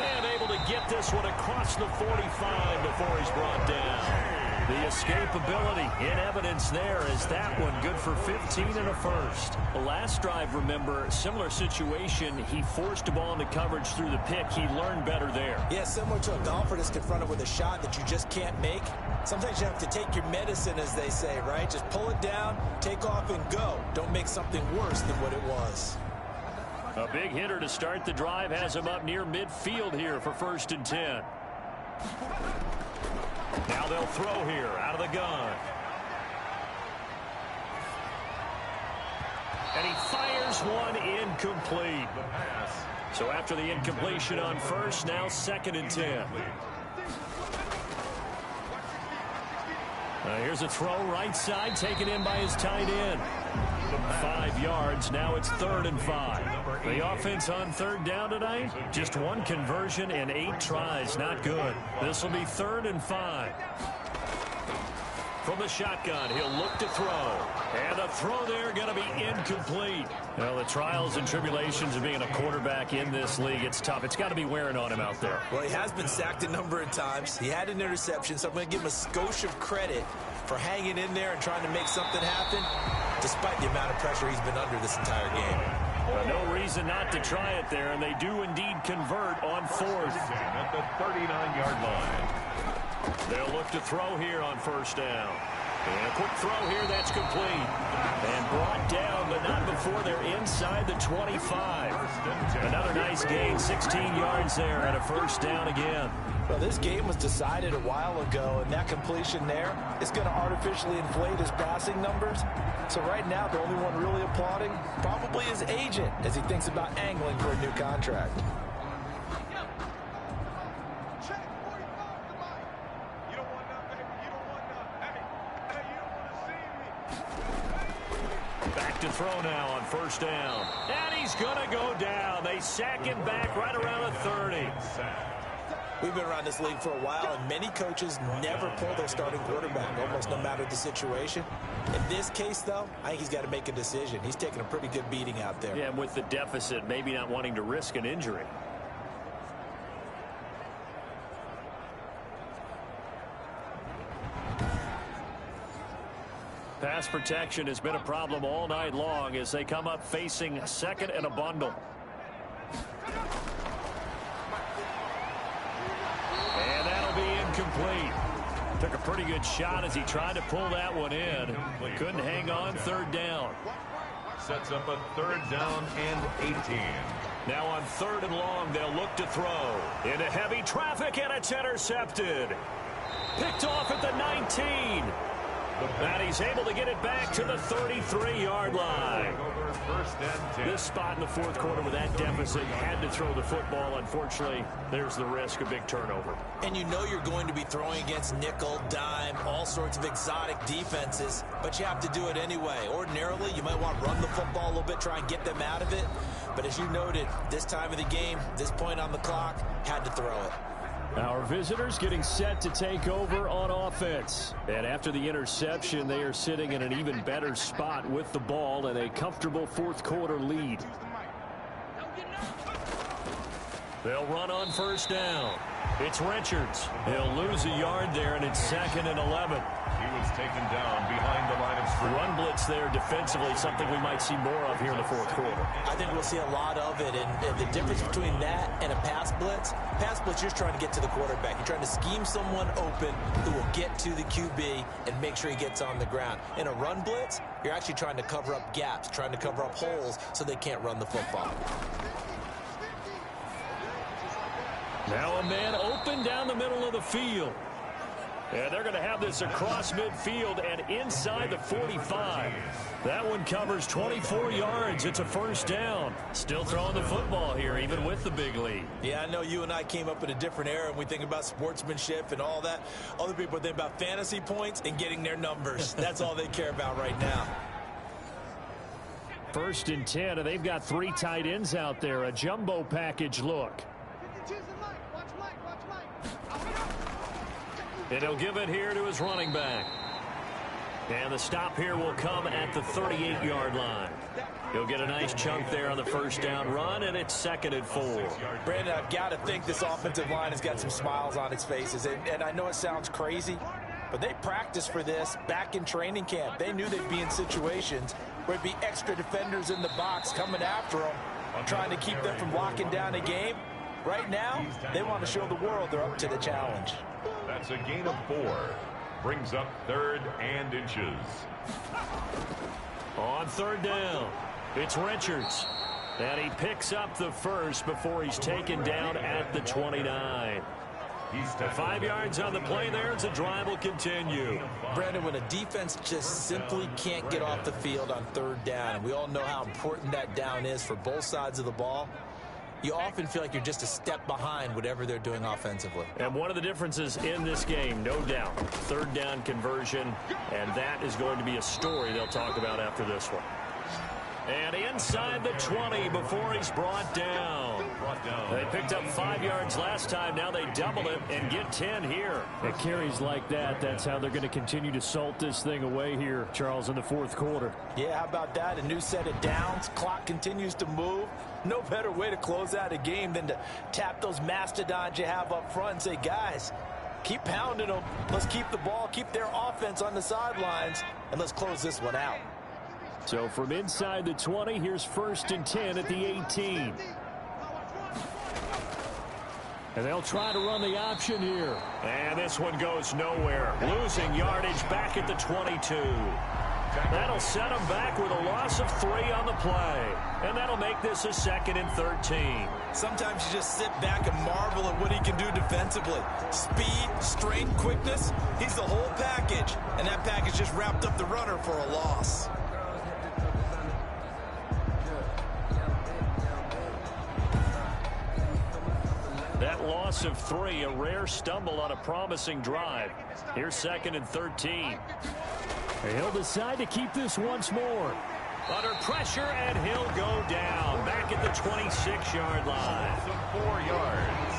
And able to get this one across the 45 before he's brought down. The escapability in evidence there as that one good for 15 and a first. The last drive, remember, similar situation. He forced a ball into coverage through the pick. He learned better there. Yeah, similar to a golfer that's confronted with a shot that you just can't make. Sometimes you have to take your medicine, as they say, right? Just pull it down, take off, and go. Don't make something worse than what it was. A big hitter to start the drive has him up near midfield here for 1st and 10. Now they'll throw here out of the gun. And he fires one incomplete. So after the incompletion on 1st, now 2nd and 10. Here's a throw right side taken in by his tight end. 5 yards. Now it's 3rd and 5. The offense on 3rd down tonight, just 1 conversion and 8 tries. Not good. This will be 3rd and 5. From the shotgun, he'll look to throw. And a throw there going to be incomplete. Well, the trials and tribulations of being a quarterback in this league, it's tough. It's got to be wearing on him out there. Well, he has been sacked a number of times. He had an interception, so I'm going to give him a skosh of credit for hanging in there and trying to make something happen, despite the amount of pressure he's been under this entire game. No reason not to try it there, and they do indeed convert on 4th. At the 39-yard line. They'll look to throw here on 1st down. And a quick throw here, that's complete. And brought down, but not before they're inside the 25. Another nice gain, 16 yards there, and a 1st down again. Well, this game was decided a while ago, and that completion there is going to artificially inflate his passing numbers. So right now, the only one really applauding probably his agent as he thinks about angling for a new contract. Back to throw now on 1st down. And he's going to go down. They sack him back right around the 30. We've been around this league for a while, and many coaches never pull their starting quarterback, almost no matter the situation. In this case, though, I think he's got to make a decision. He's taking a pretty good beating out there. Yeah, and with the deficit, maybe not wanting to risk an injury. Pass protection has been a problem all night long as they come up facing 2nd and a bundle. And that'll be incomplete. Took a pretty good shot as he tried to pull that one in, but couldn't hang on. 3rd down. Sets up a 3rd down and 18. Now on 3rd and long, they'll look to throw. Into heavy traffic, and it's intercepted. Picked off at the 19. And he's able to get it back to the 33-yard line. This spot in the 4th quarter with that deficit, had to throw the football. Unfortunately, there's the risk of big turnover. And you know you're going to be throwing against nickel, dime, all sorts of exotic defenses, but you have to do it anyway. Ordinarily, you might want to run the football a little bit, try and get them out of it. But as you noted, this time of the game, this point on the clock, had to throw it. Our visitors getting set to take over on offense. And after the interception, they are sitting in an even better spot with the ball and a comfortable 4th quarter lead. They'll run on 1st down. It's Richards. He'll lose a yard there, and it's 2nd and 11. He was taken down behind the line of scrimmage. Run blitz there defensively, something we might see more of here in the 4th quarter. I think we'll see a lot of it, and the difference between that and a pass blitz, you're just trying to get to the quarterback. You're trying to scheme someone open who will get to the QB and make sure he gets on the ground. In a run blitz, you're actually trying to cover up gaps, trying to cover up holes so they can't run the football. Now a man open down the middle of the field. And they're going to have this across midfield and inside the 45. That one covers 24 yards. It's a 1st down. Still throwing the football here, even with the big lead. Yeah, I know you and I came up in a different era, and we think about sportsmanship and all that. Other people think about fantasy points and getting their numbers. That's all they care about right now. 1st and 10, and they've got 3 tight ends out there. A jumbo package look. And he'll give it here to his running back. And the stop here will come at the 38-yard line. He'll get a nice chunk there on the 1st down run, and it's 2nd and 4. Brandon, I've got to think this offensive line has got some smiles on its faces. And I know it sounds crazy, but they practiced for this back in training camp. They knew they'd be in situations where it'd be extra defenders in the box coming after them, trying to keep them from locking down a game. Right now, they want to show the world they're up to the challenge. That's a gain of 4. Brings up 3rd and inches. On 3rd down, it's Richards. And he picks up the 1st before he's taken down at the 29. 5 yards on the play there as the drive will continue. Brandon, when a defense just simply can't get off the field on 3rd down, and we all know how important that down is for both sides of the ball, you often feel like you're just a step behind whatever they're doing offensively. And one of the differences in this game, no doubt, 3rd down conversion, and that is going to be a story they'll talk about after this one. And inside the 20 before he's brought down. They picked up 5 yards last time. Now they double it and get 10 here. At carries like that, that's how they're going to continue to salt this thing away here, Charles, in the 4th quarter. Yeah, how about that? A new set of downs. Clock continues to move. No better way to close out a game than to tap those mastodons you have up front and say, guys, keep pounding them. Let's keep the ball, keep their offense on the sidelines, and let's close this one out. So from inside the 20, here's 1st and 10 at the 18. And they'll try to run the option here. And this one goes nowhere. Losing yardage back at the 22. That'll set them back with a loss of 3 on the play. And that'll make this a 2nd and 13. Sometimes you just sit back and marvel at what he can do defensively. Speed, strength, quickness. He's the whole package. And that package just wrapped up the runner for a loss. That loss of 3, a rare stumble on a promising drive. Here's 2nd and 13. He'll decide to keep this once more. Under pressure, and he'll go down. Back at the 26-yard line. 4 yards.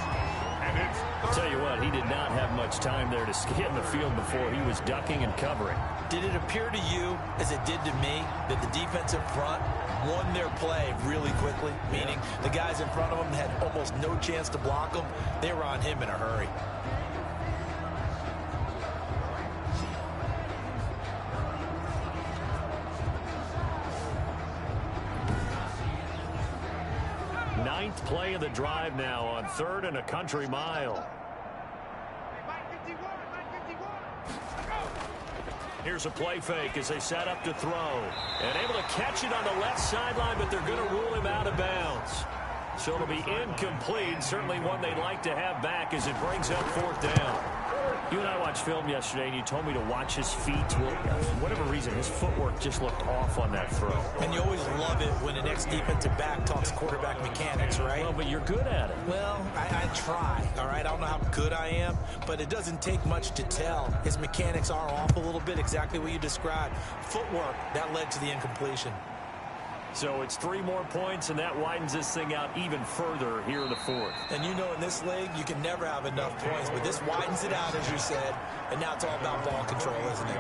And it's I'll tell you what, he did not have much time there to scan the field before he was ducking and covering. Did it appear to you, as it did to me, that the defensive front won their play really quickly? Meaning the guys in front of him had almost no chance to block him. They were on him in a hurry. Ninth play of the drive now on 3rd and a country mile. Here's a play fake as they set up to throw. And able to catch it on the left sideline, but they're going to rule him out of bounds. So it'll be incomplete. Certainly one they'd like to have back as it brings up 4th down. You and I watched film yesterday, and you told me to watch his feet. Well, for whatever reason, his footwork just looked off on that throw. And you always love it when an ex-defensive back talks quarterback mechanics, right? Well, but you're good at it. Well, I try, all right? I don't know how good I am, but it doesn't take much to tell. His mechanics are off a little bit, exactly what you described. Footwork, that led to the incompletion. So it's 3 more points, and that widens this thing out even further here in the 4th. And you know in this league, you can never have enough points, but this widens it out, as you said, and now it's all about ball control, isn't it?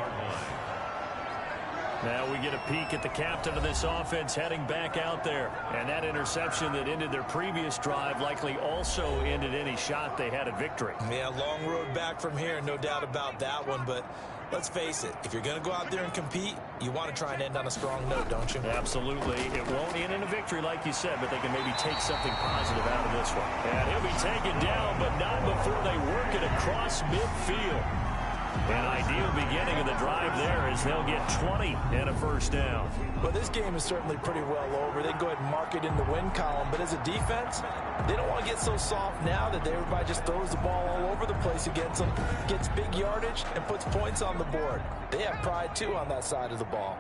Now we get a peek at the captain of this offense heading back out there. And that interception that ended their previous drive likely also ended any shot they had at victory. Yeah, long road back from here, no doubt about that one, but let's face it, if you're going to go out there and compete, you want to try and end on a strong note, don't you? Absolutely. It won't end in a victory like you said, but they can maybe take something positive out of this one. And he'll be taken down, but not before they work it across midfield. An ideal beginning of the drive there as they'll get 20 and a 1st down. Well, this game is certainly pretty well over. They go ahead and mark it in the win column, but as a defense, they don't want to get so soft now that everybody just throws the ball all over the place against them, gets big yardage, and puts points on the board. They have pride, too, on that side of the ball.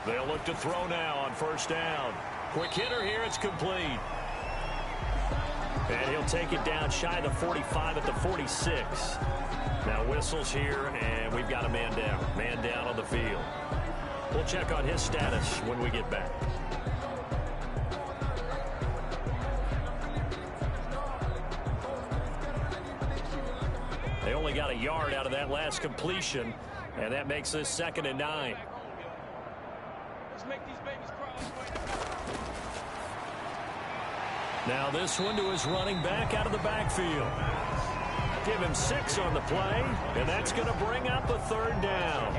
They'll look to throw now on 1st down. Quick hitter here, it's complete. And he'll take it down shy of the 45 at the 46. Now whistles here, and we've got a man down. Man down on the field. We'll check on his status when we get back. They only got a yard out of that last completion, and that makes this 2nd and 9. Let's make these babies cry. Now this one to his running back out of the backfield. Give him 6 on the play, and that's going to bring up a 3rd down.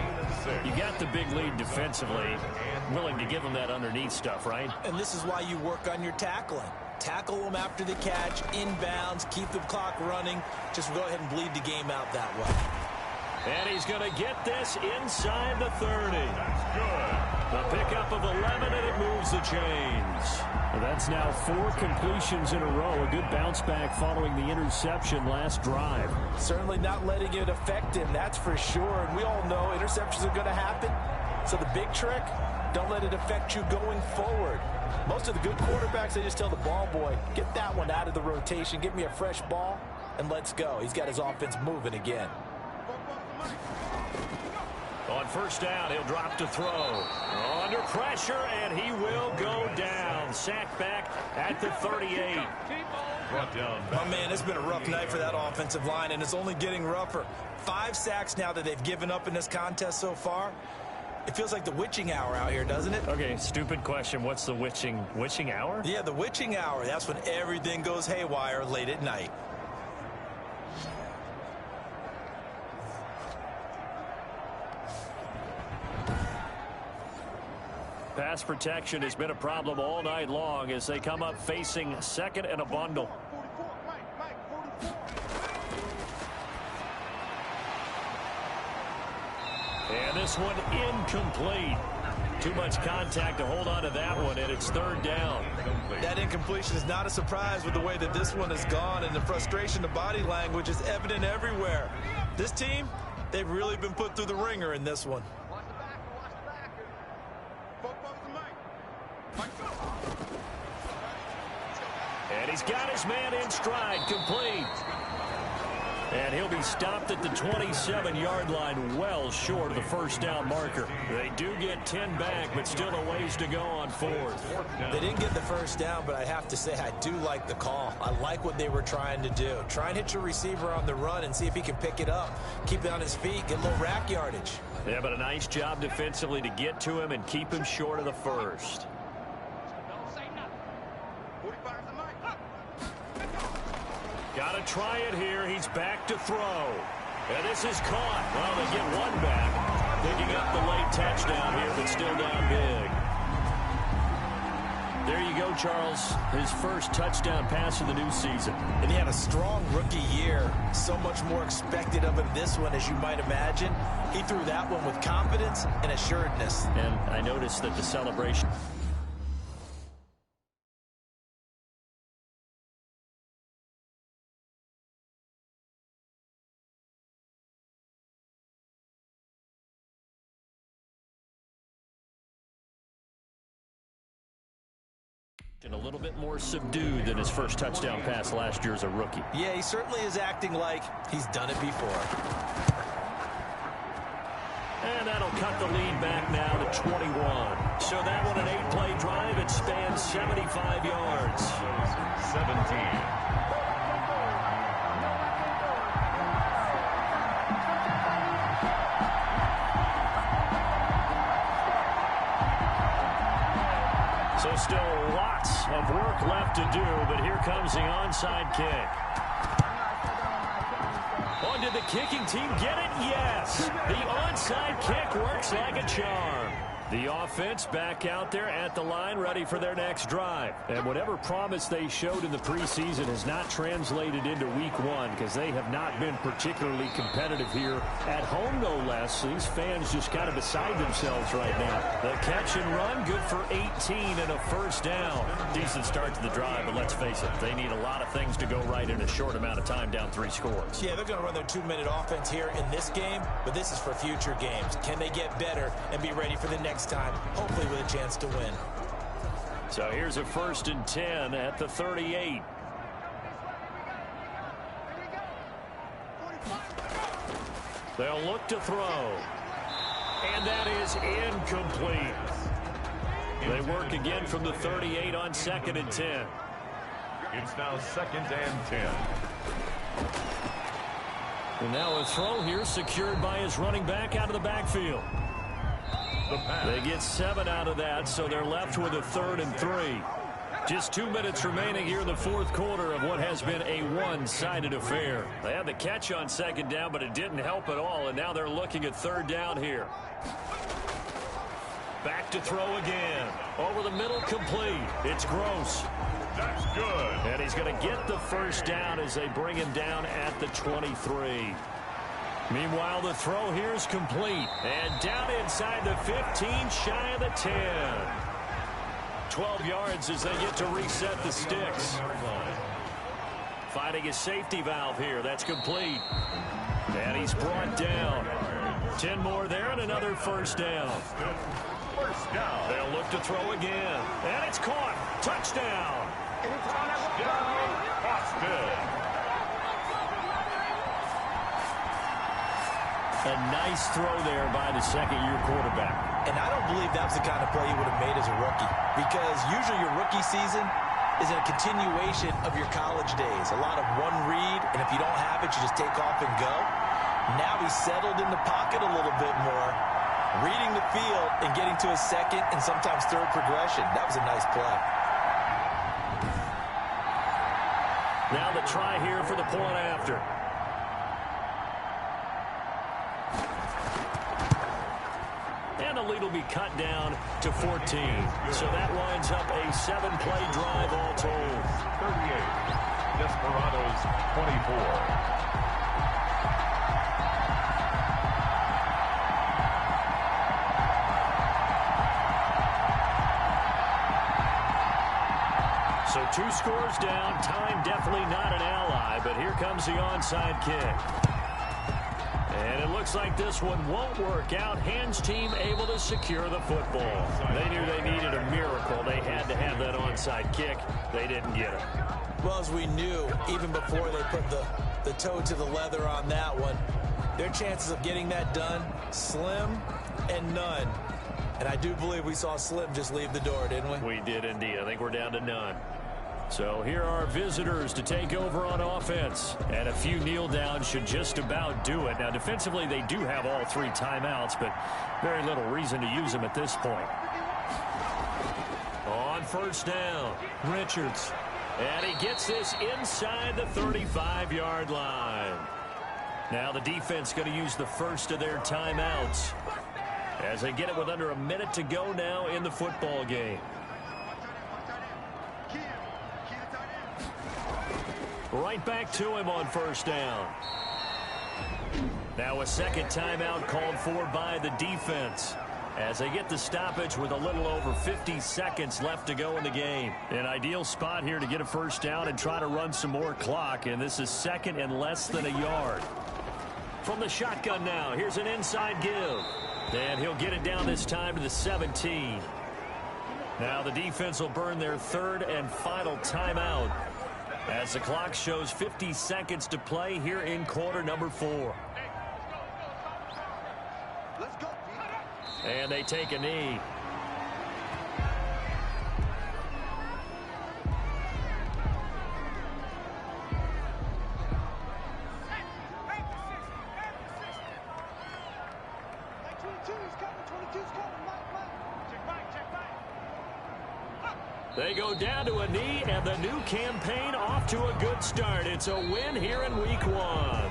You got the big lead defensively, willing to give him that underneath stuff, right? And this is why you work on your tackling. Tackle them after the catch, inbounds, keep the clock running. Just go ahead and bleed the game out that way. And he's going to get this inside the 30. The pickup of 11, and it moves the chains. Well, that's now 4 completions in a row. A good bounce back following the interception last drive. Certainly not letting it affect him, that's for sure. And we all know interceptions are going to happen. So the big trick, don't let it affect you going forward. Most of the good quarterbacks, they just tell the ball boy, get that one out of the rotation, get me a fresh ball, and let's go. He's got his offense moving again. On 1st down, he'll drop to throw. Under pressure, and he will go down. Sacked back at the 38. Brought down. My man, it's been a rough night for that offensive line, and it's only getting rougher. 5 sacks now that they've given up in this contest so far. It feels like the witching hour out here, doesn't it? Okay, stupid question. What's the witching hour? Yeah, the witching hour. That's when everything goes haywire late at night. Pass protection has been a problem all night long as they come up facing 2nd and a bundle. And this one incomplete. Too much contact to hold on to that one, and it's 3rd down. That incompletion is not a surprise with the way that this one has gone, and the frustration of body language is evident everywhere. This team, they've really been put through the ringer in this one. And he's got his man in stride, complete. And he'll be stopped at the 27-yard line, well short of the 1st down marker. They do get 10 back, but still a ways to go on 4th. They didn't get the 1st down, but I have to say I do like the call. I like what they were trying to do. Try and hit your receiver on the run and see if he can pick it up. Keep it on his feet, get a little rack yardage. Yeah, but a nice job defensively to get to him and keep him short of the 1st. Got to try it here. He's back to throw. And this is caught. Well, they get one back. Picking up the late touchdown here, but still down big. There you go, Charles. His first touchdown pass of the new season. And he had a strong rookie year. So much more expected of him this one, as you might imagine. He threw that one with confidence and assuredness. And I noticed that the celebration... and a little bit more subdued than his first touchdown pass last year as a rookie. Yeah, he certainly is acting like he's done it before. And that'll cut the lead back now to 21. So that one, an 8-play drive. It spans 75 yards. 17. So still lots of work left to do, but here comes the onside kick. Oh, did the kicking team get it? Yes. The onside kick works like a charm. The offense back out there at the line, ready for their next drive. And whatever promise they showed in the preseason has not translated into week one, because they have not been particularly competitive here at home, no less. These fans just kind of beside themselves right now. The catch and run, good for 18 and a first down. Decent start to the drive, but let's face it, they need a lot of things to go right in a short amount of time, down 3 scores. Yeah, they're going to run their 2-minute offense here in this game, but this is for future games. Can they get better and be ready for the next time, hopefully with a chance to win? So here's a 1st and 10 at the 38. They'll look to throw. And that is incomplete. They work again from the 38 on 2nd and 10. It's now 2nd and 10. And now a throw here secured by his running back out of the backfield. They get 7 out of that, so they're left with a 3rd and 3. Just 2 minutes remaining here in the 4th quarter of what has been a one-sided affair. They had the catch on 2nd down, but it didn't help at all, and now they're looking at 3rd down here. Back to throw again. Over the middle, complete. It's Gross. That's good. And he's going to get the first down as they bring him down at the 23. Meanwhile, the throw here is complete. And down inside the 15, shy of the 10. 12 yards as they get to reset the sticks. Finding a safety valve here. That's complete. And he's brought down. 10 more there and another first down. First down. They'll look to throw again. And it's caught. Touchdown. Touchdown, Austin. A nice throw there by the second-year quarterback. And I don't believe that was the kind of play he would have made as a rookie, because usually your rookie season is a continuation of your college days. A lot of one read, and if you don't have it, you just take off and go. Now he's settled in the pocket a little bit more, reading the field and getting to his second and sometimes third progression. That was a nice play. Now the try here for the point after. And the lead will be cut down to 14. So that winds up a 7-play drive all told. 38. Desperadoes 24. So 2 scores down. Time definitely not an ally, but here comes the onside kick. And it looks like this one won't work out. Hands team able to secure the football. They knew they needed a miracle. They had to have that onside kick. They didn't get it. Well, as we knew, even before they put the toe to the leather on that one, their chances of getting that done, slim and none. And I do believe we saw Slim just leave the door, didn't we? We did indeed. I think we're down to none. So here are visitors to take over on offense. And a few kneel downs should just about do it. Now, defensively, they do have all 3 timeouts, but very little reason to use them at this point. On first down, Richards. And he gets this inside the 35-yard line. Now the defense going to use the first of their timeouts as they get it with under a minute to go now in the football game. Right back to him on first down. Now a second timeout called for by the defense as they get the stoppage with a little over 50 seconds left to go in the game. An ideal spot here to get a first down and try to run some more clock, and this is second and less than a yard. From the shotgun now, here's an inside give. And he'll get it down this time to the 17. Now the defense will burn their third and final timeout as the clock shows 50 seconds to play here in quarter number 4. Let's go. And they take a knee. They go down to a knee, and the new campaign off to a good start. It's a win here in week 1.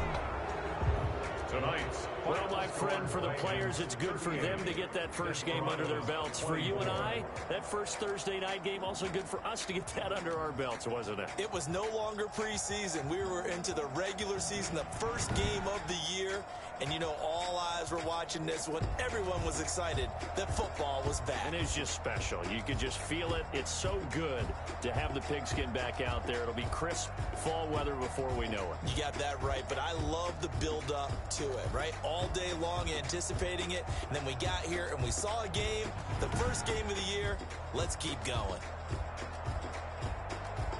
Tonight's Well, my friend, for the players, it's good for them to get that first game under their belts. For you and I, that first Thursday night game, also good for us to get that under our belts, wasn't it? It was no longer preseason. We were into the regular season, the first game of the year. And, you know, all eyes were watching this when everyone was excited that football was back. And it's just special. You could just feel it. It's so good to have the pigskin back out there. It'll be crisp fall weather before we know it. You got that right, but I love the build-up to it, right? All day long anticipating it, and then we got here and we saw a game, the first game of the year. Let's keep going.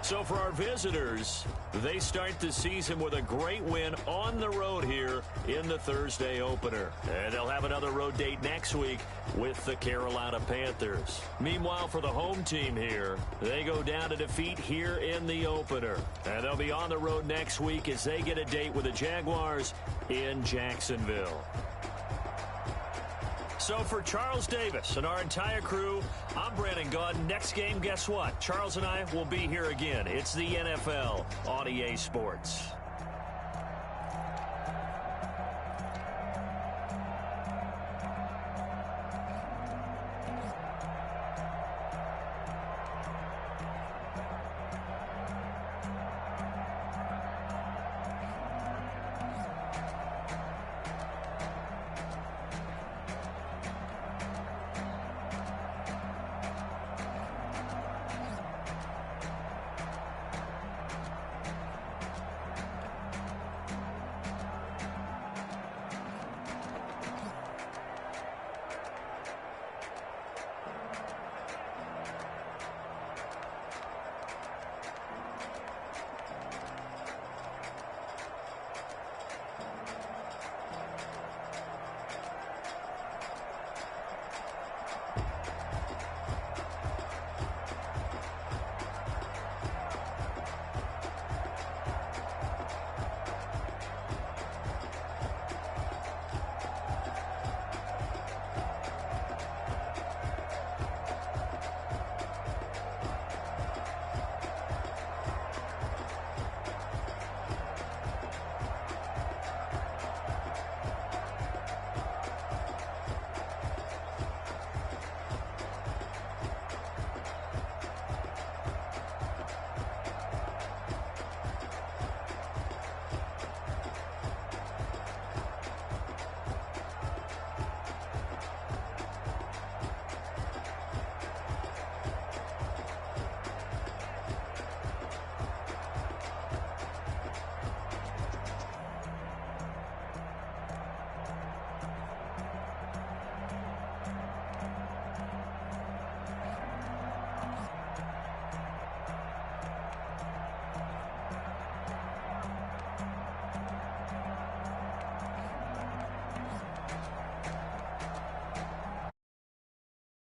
So for our visitors, they start the season with a great win on the road here in the Thursday opener. And they'll have another road date next week with the Carolina Panthers. Meanwhile, for the home team here, they go down to defeat here in the opener. And they'll be on the road next week as they get a date with the Jaguars in Jacksonville. So for Charles Davis and our entire crew, I'm Brandon Gaudin. Next game, guess what? Charles and I will be here again. It's the NFL on EA Sports.